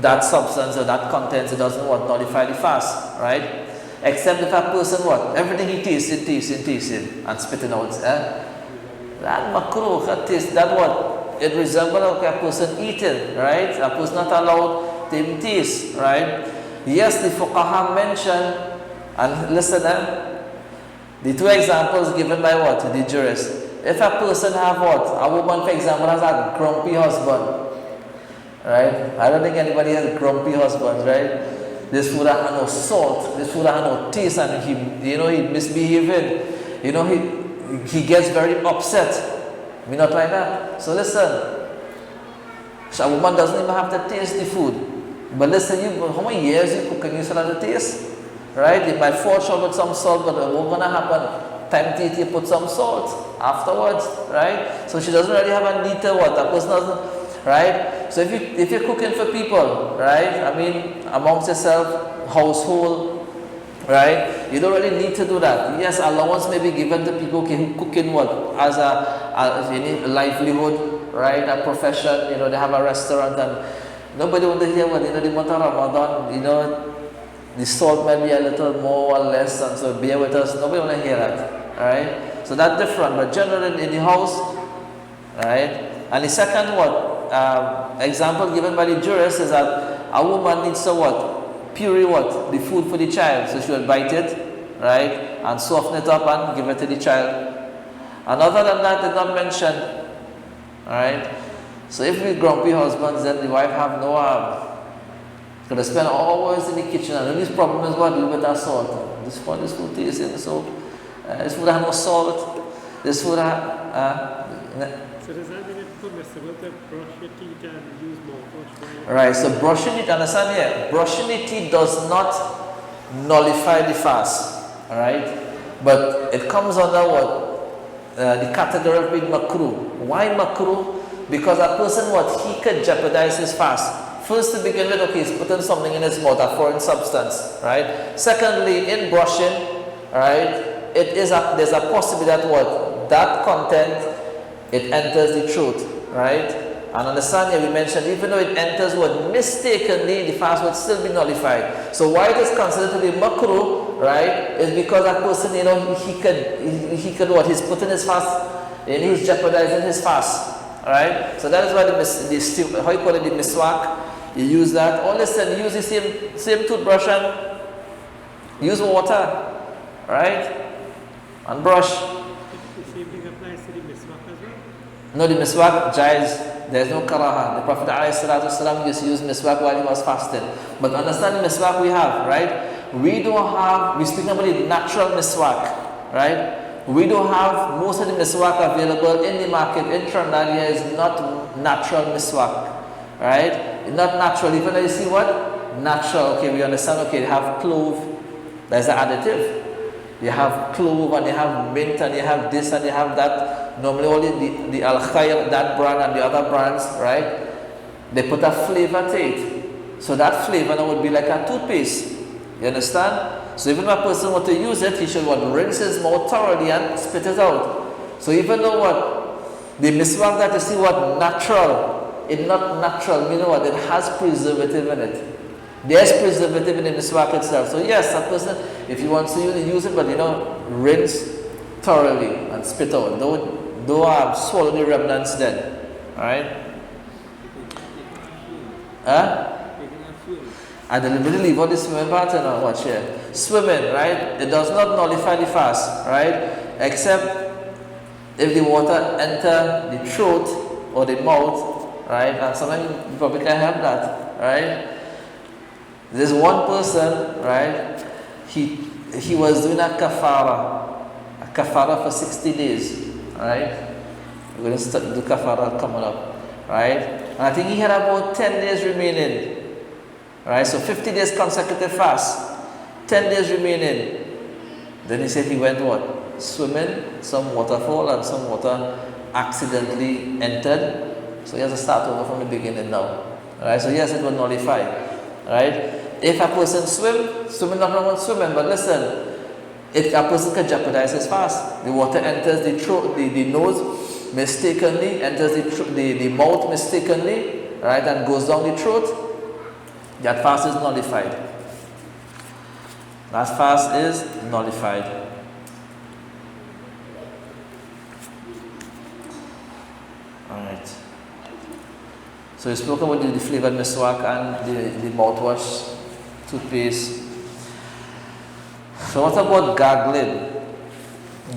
that substance or that contents. It doesn't nullify the fast, right? Except if a person everything he tasting and spitting out, that makruh, that taste, it resembles a person eating, right? A person not allowed to even taste, right? Yes, the fuqaha mentioned, and listen, the two examples given by the jurists. If a person have a woman, for example, has a grumpy husband, right? I don't think anybody has a grumpy husband, right? This food has no salt, this food has no taste, and he misbehaving, he gets very upset. We not like that. So listen, a woman doesn't even have to taste the food. But listen, how many years you cooking, you still have to taste? Right? It might fall short with some salt, but what's gonna happen? Time to eat, you put some salt afterwards, right? So she doesn't really have a need to that person doesn't, right? So if you're cooking for people, right? I mean, amongst yourself, household, right? You don't really need to do that. Yes, allowance may be given to people who cook in as a livelihood, right? A profession. They have a restaurant and nobody want to hear the month of Ramadan. The salt might be a little more or less, and so bear with us. Nobody want to hear that, right? So that's different. But generally in the house, right? And the second example given by the jurist is that a woman needs to puree the food for the child. So she will bite it, right, and soften it up and give it to the child. And other than that, it's not mentioned, right? So if we grumpy husbands, then the wife have no going to spend hours in the kitchen, and this problem is a little bit of salt. This food tasting so. This food has no salt. This food has.
So does that mean it's permissible to brush your teeth and use mouthwash?
Right. So brushing it, understand here? Brushing the teeth does not nullify the fast. All right. But it comes under the category of being makruh. Why makruh? Because a person he could jeopardize his fast. First, to begin with, he's putting something in his mouth, a foreign substance, right? Secondly, in brushing, right, there's a possibility that that content, it enters the throat, right? And understand here, we mentioned, even though it enters mistakenly, the fast would still be nullified. So why it is considered to be makruh, right, is because that person, he could he's putting his fast, and he's jeopardizing his fast, right? So that is why how you call it, the miswak. You use that. Or listen, use the same toothbrush and use water, right? And brush.
The same thing applies to the miswak as well?
No, the miswak, jais, there's no karaha. The Prophet ﷺ used to use miswak while he was fasting. But understand the miswak we have, right? We're speaking about the natural miswak, right? We don't have most of the miswak available in the market. In Trinidad here is not natural miswak, right? Not natural. Even though you see natural. Okay, we understand. Okay, you have clove. There's an additive. You have clove and you have mint and you have this and you have that. Normally only the Al Khair, that brand and the other brands, right? They put a flavor to it. So that flavor now would be like a toothpaste. You understand? So even if a person wants to use it, he should rinse his mouth thoroughly and spit it out. So even though the miswak that you see natural, it's not natural, it has preservative in it. There's preservative in the miswak itself. So yes, a person, if he wants to use it, but rinse thoroughly and spit out. Don't swallow the remnants then. Alright? I deliberately leave out the swimming part and watch here. Swimming, right? It does not nullify the fast, right? Except if the water enter the throat or the mouth, right? And sometimes you probably can help that, right? There's one person, right? He was doing a kafara for 60 days, right? We're going to do kafara coming up, right? And I think he had about 10 days remaining, right? So 50 days consecutive fast. 10 days remaining. Then he said he went what? Swimming, some waterfall and some water accidentally entered. So he has to start over from the beginning now. Right? So yes, it will nullify. Right? If a person swimming not wrong with swimming, but listen, a person can jeopardize his fast. The water enters the throat, the nose mistakenly, enters the mouth mistakenly, right, and goes down the throat. That fast is nullified. That fast is nullified. Alright. So we spoke about the flavored miswak and the mouthwash, toothpaste. So what about gargling?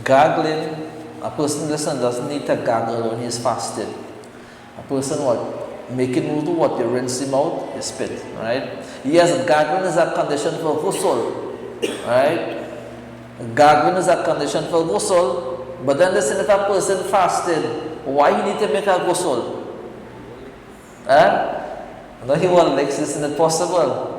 Gargling, a person doesn't need to gargle when he's fasted. A person making wudu, you rinse him out, you spit, right? Yes, gargling is a condition for ghusl, right? Gargling is a condition for ghusl, but then listen, if a person fasted, why he need to make a ghusl? No, he won't like, isn't it possible?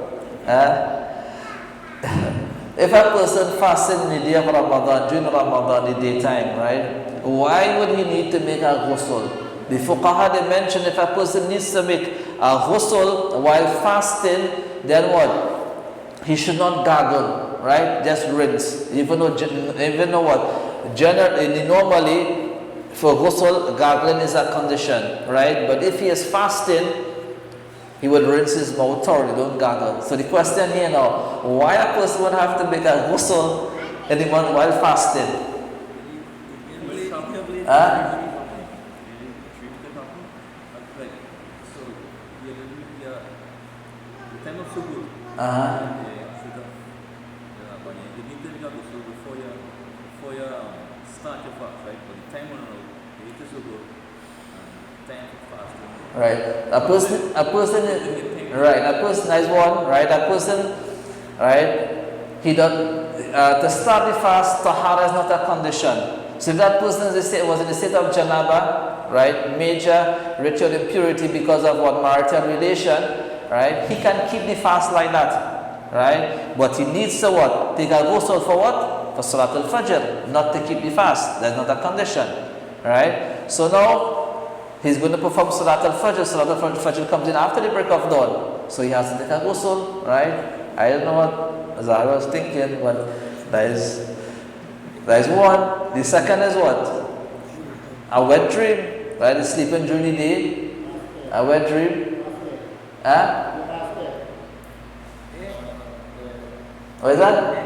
If a person fasted in the day of Ramadan, during Ramadan, the daytime, right? Why would he need to make a ghusl? The fuqaha, they mention if a person needs to make a ghusl while fasting, then what? He should not gargle, right? Just rinse. Even though what? Generally, normally, for ghusl, gargling is a condition, right? But if he is fasting, he would rinse his mouth thoroughly, don't gargle. So the question here now, why a person would have to make a ghusl while fasting?
Before you start your fast, right? But the time on you eat sugar, time for fasting.
Right. A person is one, right? A person, right? He does to start the fast, tahara is not a condition. So if that person was in the state of janaba, right? Major ritual impurity because of what marital relation, right? He can keep the fast like that, right? But he needs to what? Take a ghusl for what? For Salat al-Fajr, not to keep the fast. That's not a condition, right? So now he's going to perform Salat al-Fajr. Salat al-Fajr comes in after the break of dawn, so he has to take a ghusl, right? I don't know what Zahra was thinking, but that is one. The second is what? A wet dream, right? He's sleeping during the day. A wet dream. What is that?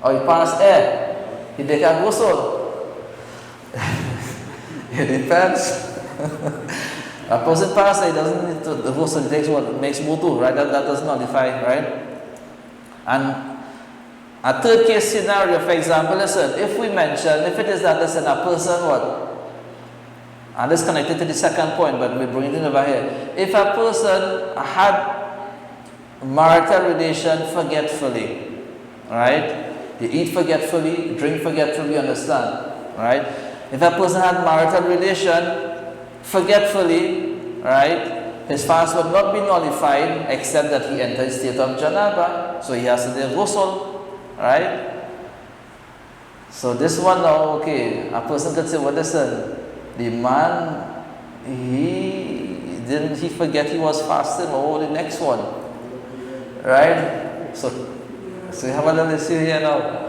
Oh, he passed air. He take a ghusl. It depends. A person passes, he doesn't need to, the ghusl takes what makes wudu, right? That does nullify, right? And a third case scenario, for example, listen, if it is that, listen, a person what? And this is connected to the second point, but we bring it over here. If a person had marital relation forgetfully, right? You eat forgetfully, drink forgetfully, understand? Right? If a person had marital relation forgetfully, right? His fast would not be nullified except that he entered a state of janaba. So he has to do ghusl, right? So this one now, okay, a person could say, well, listen, the man, he forget he was fasting, or the next one, right? So you have a little issue here now.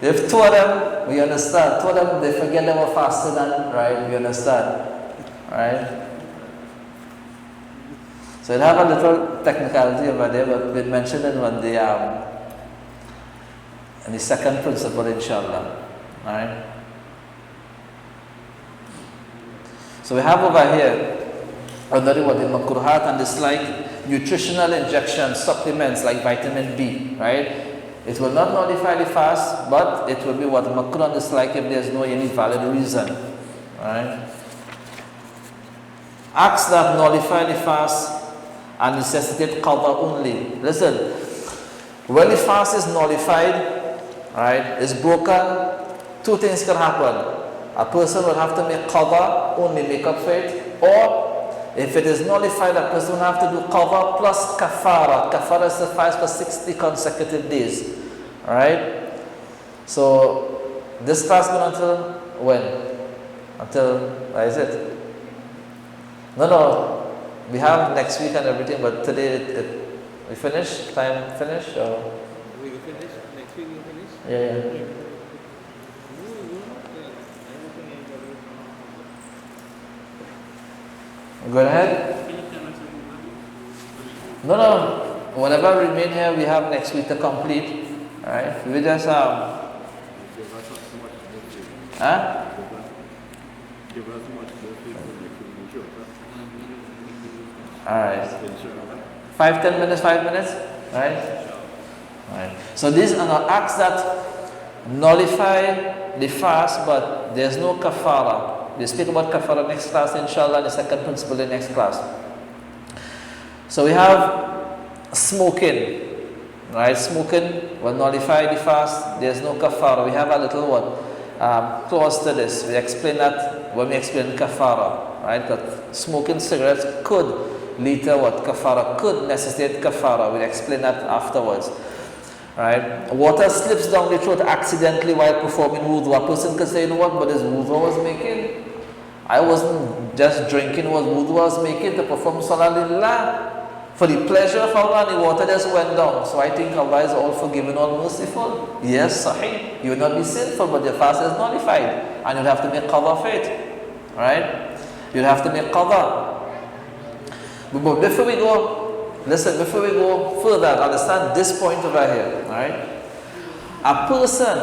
If two of them, we understand. Two of them, they forget they were fasting, and right, we understand, right? So it have a little technicality over there, but we mentioned it on the second principle, inshallah, right? So we have over here another what the makruhat and dislike nutritional injections, supplements like vitamin B, right? It will not nullify the fast, but it will be what makruh and dislike if there is no any valid reason, right? Acts that nullify the fast and necessitate qada only. Listen, when the fast is nullified, right, is broken, two things can happen. A person will have to make qada, only make up for it, or If it is nullified, a person will have to do qadha plus kafara. Kafara is the fast for 60 consecutive days. Alright? So, this class going until when? Until, where is it? No, we have next week and everything, but today we finish? Time finish? Or?
We will finish. Next week we will finish.
Yeah. Go ahead. No. Whatever remain here, we have next week to complete. Alright? We just huh? Alright. 5 minutes? Right? Alright. So these are not acts that nullify the fast, but there's no kafara. We'll speak about kafara next class, inshallah, the second principle in next class. So we have smoking. Right? Smoking will nullify the fast. There's no kafara. We have a little clause to this. We explain that when we explain kafara. Right? That smoking cigarettes could lead to kafara, could necessitate kafara. We'll explain that afterwards. Right? Water slips down the throat accidentally while performing wudu. A person could say, you know what, but this wudu I was making, I wasn't just drinking, was wudu I was making to perform salah lillah. For the pleasure of Allah, the water just went down. So I think Allah is all forgiving, all merciful. Yes, sahih. You will not be sinful, but your fast is nullified. And you'll have to make qadha of it. Right? You'll have to make qadha. But before we go, listen, before we go further, understand this point over here. Alright? A person,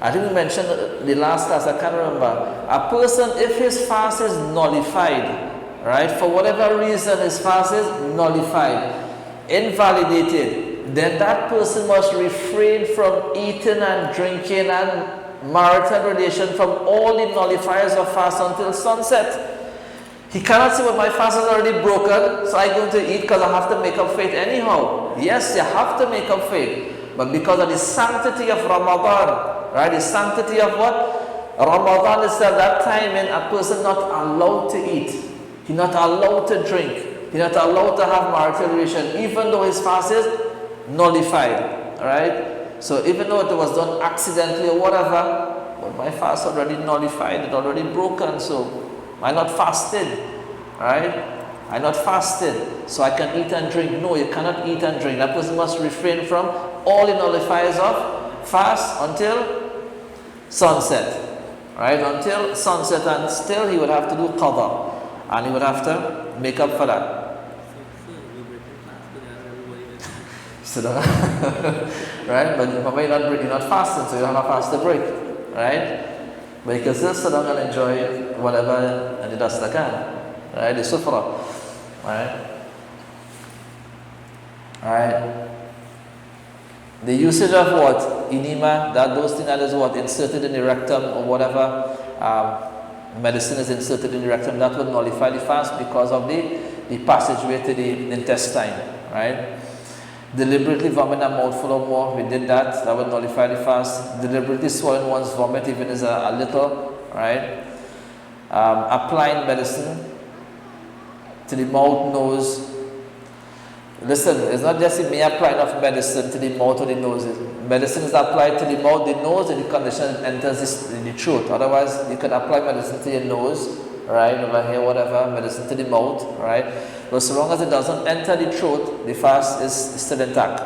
I think we mentioned the last class, I can't remember. A person, if his fast is nullified, right, for whatever reason his fast is nullified, invalidated, then that person must refrain from eating and drinking and marital relation from all the nullifiers of fast until sunset. He cannot say, well, my fast is already broken, so I'm going to eat because I have to make up for it anyhow. Yes, you have to make up for it. But because of the sanctity of Ramadan, right, the sanctity of what? Ramadan is at that time when a person not allowed to eat. He's not allowed to drink. He's not allowed to have marital relation, even though his fast is nullified. Right? So even though it was done accidentally or whatever, but my fast already nullified, it's already broken, so I'm not fasted. Right? I'm not fasted, so I can eat and drink. No, you cannot eat and drink. That person must refrain from all the nullifiers of fast until sunset. Right? Until sunset, and still he would have to do qadha. And he would have to make up for that. Sit down. Right? But you're not fasting, so you don't have a fast to break. Right? But you can still sit down and enjoy whatever and the Zakaah. Right? The sufra. Right? Right? The usage of what? Enema, those things that is what? Inserted in the rectum or whatever. Medicine is inserted in the rectum, that would nullify the fast because of the passageway to the intestine, right? Deliberately vomit a mouthful or more, we did that would nullify the fast. Deliberately swallowing one's vomit, even as a little, right? Applying medicine to the mouth, nose. Listen, it's not just me applying of medicine to the mouth or the nose. Medicine is applied to the mouth, the nose, and the condition enters in the throat. Otherwise, you can apply medicine to your nose, right, over here, whatever, medicine to the mouth, right? But so long as it doesn't enter the throat, the fast is still intact,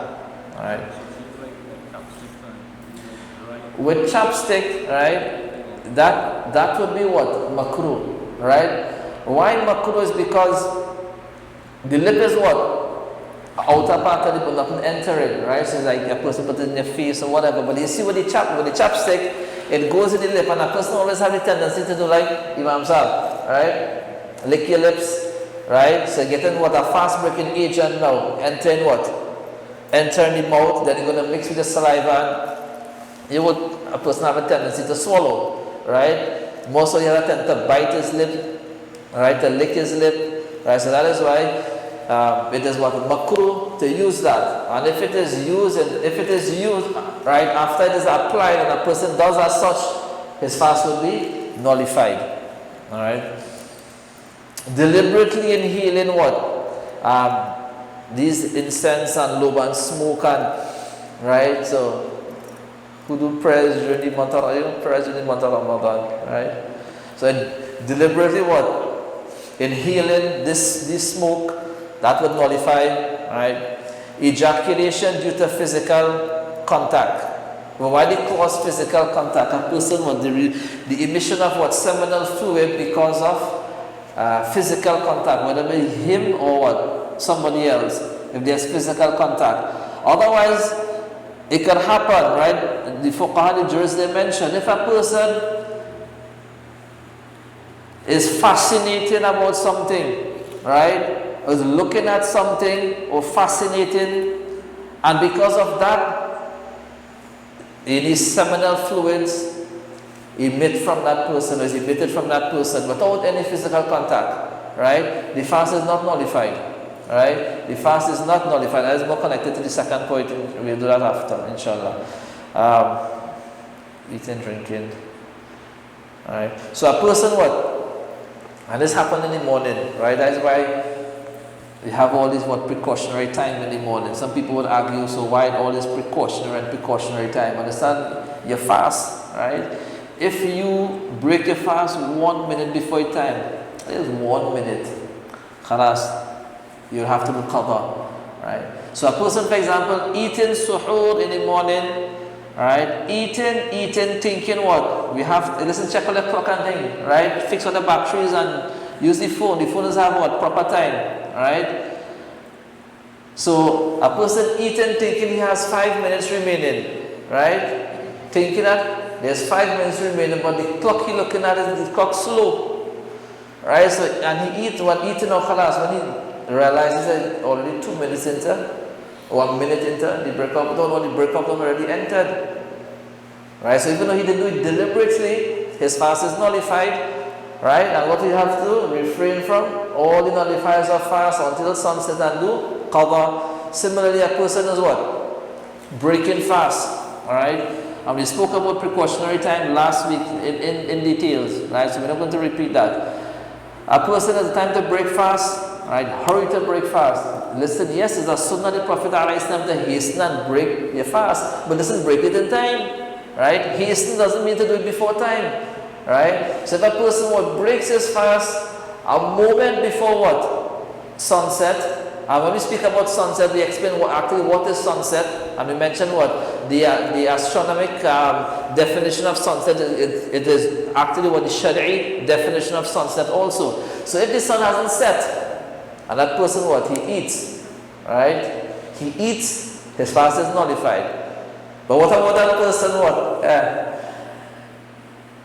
right? With chopstick, right, that would be what? Makruh, right? Why makruh is because the lip is what? Outer part of the lip, nothing entering, right? So it's like a person put it in your face or whatever. But you see with the chopstick, it goes in the lip, and a person always has the tendency to do like Imam Sahib, right? Lick your lips, right? So getting what? A fast breaking agent now, entering what? Entering the mouth, then you're going to mix with the saliva, and a person have a tendency to swallow, right? Most of you have a tendency to bite his lip, right? To lick his lip, right? So that is why it is what? Makruh to use that. And if it is used, right, after it is applied and a person does as such, his fast will be nullified. Alright? deliberately inhaling what? These incense and lube and smoke and, right? So, who do prayers during the month of, prayers during the month of Ramadan, right? So, deliberately what? Inhaling this smoke, that would nullify, right? Ejaculation due to physical contact. Well, why they cause physical contact? A person with the emission of what? Seminal fluid because of physical contact, whether it be him or what? Somebody else, if there's physical contact. Otherwise, it can happen, right? The Fuqaha, the jurists, they mention, if a person is fascinated about something, right? Is looking at something or fascinating, and because of that, any seminal fluids emit from that person, is emitted from that person without any physical contact, right? The fast is not nullified, right? The fast is not nullified. That is more connected to the second point. We'll do that after, inshallah. Eating, drinking, all right? So a person what? And this happened in the morning, right? That is why we have all this precautionary time in the morning. Some people would argue, so why all this precautionary time? Understand? Your fast, right? If you break your fast 1 minute before your time, it is 1 minute. Khalas, you'll have to recover, right? So a person, for example, eating suhoor in the morning, right? Eating, thinking what? We have to listen, check on the clock and thing, right? Fix on the batteries and use the phone. The phone does have what? Proper time. Right? So a person eating, thinking he has 5 minutes remaining, right? Thinking that there's 5 minutes remaining, but the clock he looking at is the clock slow, right? So and he eats when eating or khalas, when he realizes that already 2 minutes into, 1 minute into, the breakup zone, or the breakup zone already entered, right? So even though he didn't do it deliberately, his fast is nullified. Right? And what we have to do, refrain from all the nullifiers of fast until sunset and do qada. Similarly, a person is what? Breaking fast. Alright? And we spoke about precautionary time last week in details. Right? So we're not going to repeat that. A person has time to break fast. Right? Hurry to break fast. Listen, yes, it's a sunnah of the Prophet to hasten and break your fast. But listen, break it in time. Right? Hasten doesn't mean to do it before time. Right? So if a person breaks his fast a moment before what? Sunset. And when we speak about sunset, we explain what is sunset. And we mention what? The astronomic definition of sunset. It is actually what the Shari'i definition of sunset also. So if the sun hasn't set, and that person what? He eats. Right? He eats, his fast is nullified. But what about that person what?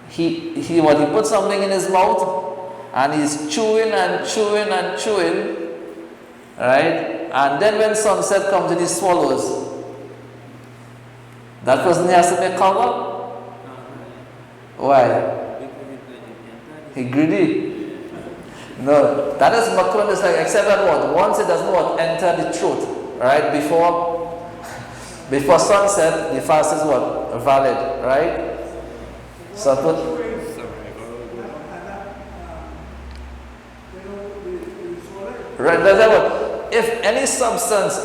He puts something in his mouth and he's chewing and chewing and chewing, right? And then when sunset comes and he swallows, that person has to make qada. Why? He greedy? No, that is makruh. It's like except that what? Once it doesn't what? Enter the throat, right? Before sunset, the fast is what? Valid, right? So right, that's what. If any substance,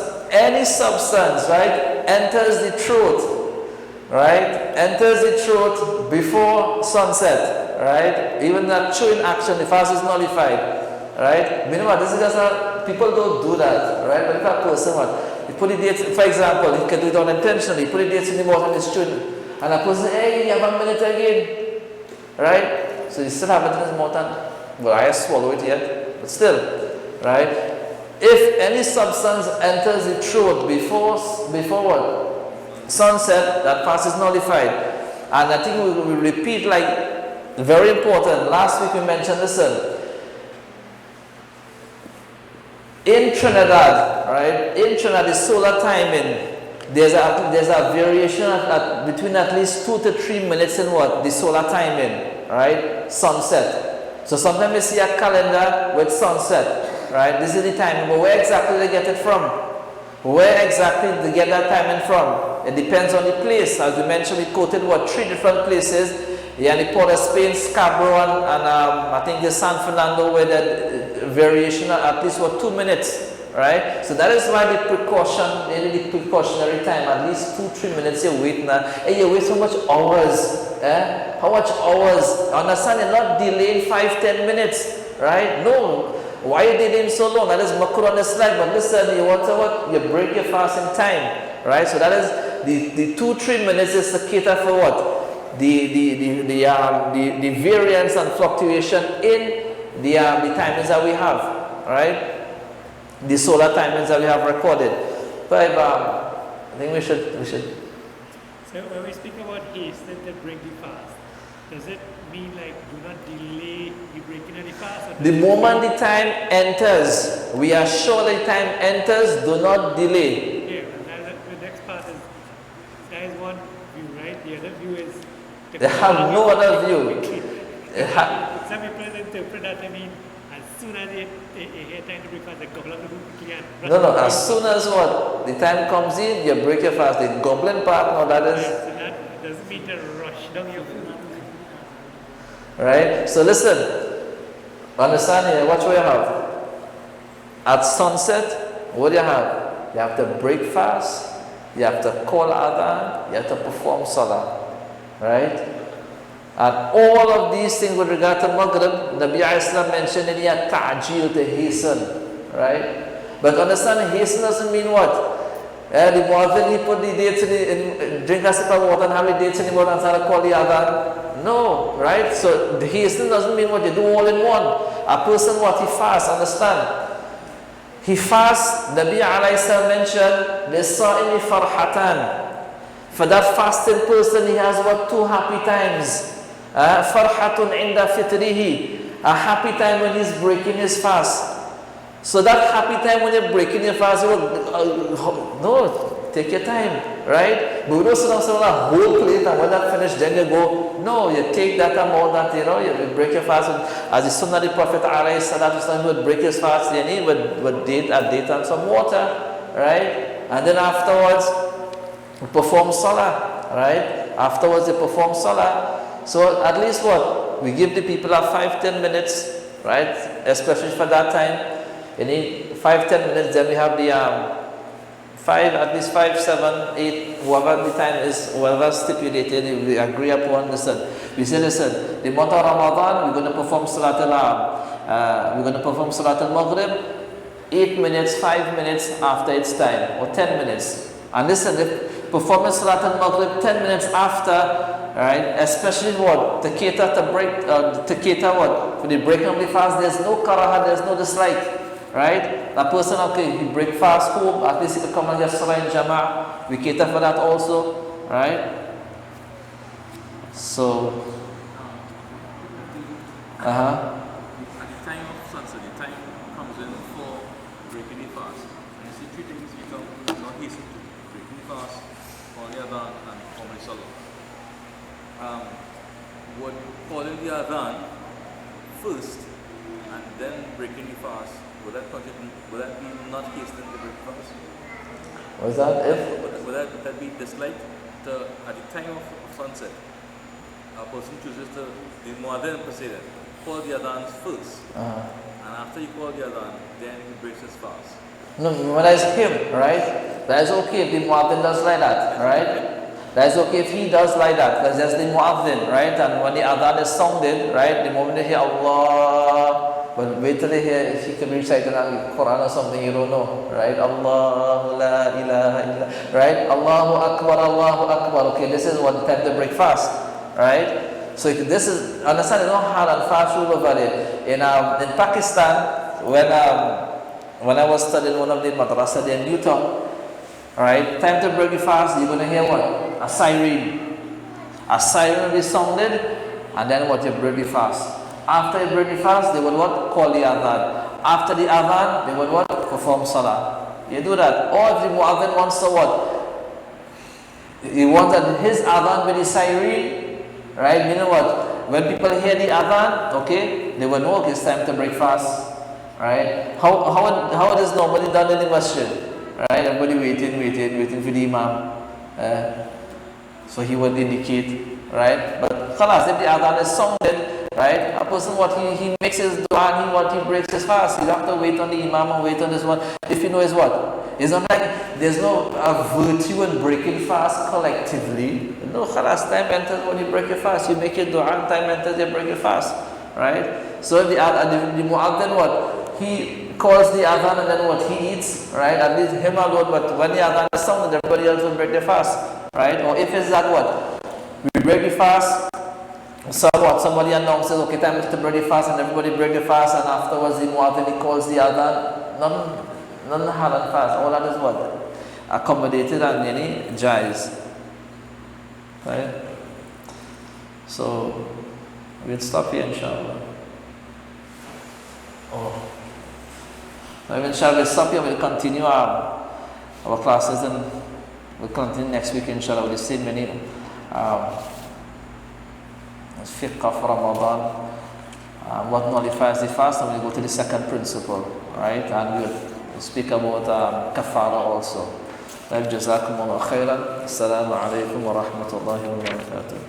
right, enters the throat, right, enters the throat before sunset, right, even that chewing action, the fast is nullified, right. Meanwhile, this is just people don't do that, right. But if a person what, he put the dates, for example, he can do it unintentionally. He put the dates in the mouth and he's chewing. And a person says, hey, you have 1 minute again. Right? So you still have it in his mouth and, well, I have swallowed it yet. But still, right? If any substance enters the throat before what? Sunset, that fast is nullified. And I think we will repeat like, very important. Last week we mentioned, listen, in Trinidad, right? In Trinidad, the solar timing, there's a variation between at least 2 to 3 minutes in what? The solar timing, right? Sunset. So sometimes you see a calendar with sunset, right? This is the timing, but where exactly do they get it from? Where exactly do they get that timing from? It depends on the place. As we mentioned, we quoted what? 3 different places. Yeah, the Port of Spain, Scarborough, and I think the San Fernando, where variation at least for 2 minutes, right? So that is why the precautionary time, at least 2-3 minutes you wait now. Hey, you wait so much hours, how much hours? Understand, you're not delaying 5-10 minutes, right? No. Why are you delaying so long? That is makruh on the slide, but listen, you want to what? You break your fast in time, right? So that is the 2-3 minutes is to cater for what? The variance and fluctuation in the timings that we have, right? The solar timings that we have recorded. But I think we should.
So when we speak about hasten to break the fast, does it mean like do not delay the breaking of the fast?
The moment the time enters, we are sure the time enters, do not delay.
Yeah, and the next part is, that is one view, right? The other view is...
They have no other view.
Some people interpret that, I mean, as soon as they hear time to break fast, they gobble up the food quickly and...
No, as soon as what? The time comes in, you break your fast. The goblin part, no, that is...
So that doesn't mean to rush down your food.
Right? So listen, understand here, watch what you have. At sunset, what do you have? You have to break fast, you have to call adhan, you have to perform salah. Right? And all of these things with regard to Maghrib, Nabi Islam mentioned in here ta'jil, to hasten. Right? But understand, hasten doesn't mean what? The muadhin, he put the dates in drink a sip of water and have the dates in the water and start to call the adhan. No, right? So the hasten doesn't mean what you do all in one. A person what he fasts, understand? He fasts, Nabi alayhi salam mentioned, لِلصَّائِمِ فَرْحَةً. For that fasting person, he has what? 2 happy times. فَرْحَةٌ عِنْدَ فِطْرِهِ. A happy time when he's breaking his fast. So that happy time when you're breaking your fast, no, take your time, right? But we don't sit down a whole plate and when that finished, then you go. No, you take that amount that you break your fast. As the Sunnah of the Prophet ﷺ would break his fast, you need with date and some water, right? And then afterwards, perform salah, right? Afterwards, they perform salah. So at least what? We give the people 5-10 minutes, right? Especially for that time. You need 5-10 minutes, then we have the at least 5, 7, 8, whatever the time is, whatever stipulated, we agree upon. Listen, we say, listen, the month of Ramadan, we're going to perform Salat al-Maghrib 8 minutes, 5 minutes after its time, or 10 minutes. And listen, if performing Salat al-Maghrib 10 minutes after, right, especially what? To cater what? For the breaking of the fast, there's no karaha, there's no dislike. Right? That person, okay, he break fast home, at least he can come and get salah in Jama'ah. We cater for that also. Right? So,
At the time of sunset, the time comes in for breaking the fast. And you see 3 things you come, not hasten to breaking the fast, calling the adhan, and performing salah. Would calling the adhan first and then breaking the fast, would that be not hasten to break fast?
was that if?
Would that be disliked to, at the time of sunset? A person chooses to, the muadhin per se, call the adhan first. And after you call the adhan, then he breaks his fast.
No, but that is him, right? That is okay if the muadhin does like that, right? That is okay if he does like that, because that's the muadhin, right? And when the adhan is sounded, right, the moment they hear Allah, but wait till they hear, if he can recite the Quran or something, you don't know, right? Allahu la ilaha illa, right? Allahu Akbar, okay, this is what the time to break fast, right? So this is, understand, it's not hard and fast rule about it. In Pakistan, when I was studying one of the madrasa there in Newtown, right, time to break the fast, you're going to hear what? A siren. A siren will be sounded, and then what? You break the fast. After you break the fast, they would what? Call the adhan. After the adhan, they would what? Perform salah. You do that. Or if the muadhin wants to what? He wants that his adhan with the siren, right? Meaning what? When people hear the adhan, okay, they will know it's time to break fast, right? How it is normally done in the masjid, right? Everybody waiting for the imam. So he would indicate, right? But khalas, if the adhan is sounded, right? A person what he makes his dua and he breaks his fast. You don't have to wait on the imam or wait on this one. If you know is what? It's not like there's no virtue in breaking fast collectively. No, khalas, time enters when you break your fast. You make your dua and time enters, you break your fast, right? So the mu'adhin what? He calls the adhan and then what? He eats, right? At least him alone, but when the adhan is sounded, everybody else will break their fast, right? Or if it's that what? We break the fast, somebody announces, okay, time is to break the fast, and everybody break the fast, and afterwards the mu'adhin, he calls the adhan. None halal fast. All that is what? Accommodated and any jais. Right? So we'll stop here inshallah. So inshallah we'll stop here, we'll continue our classes, and we'll continue next week inshallah with the same many Fiqh of Ramadhan, what nullifies the fast, and we'll go to the second principle, right? And we'll speak about kafara also. Jazakumullah khairan. Assalamu alaikum wa rahmatullahi wa barakatuh.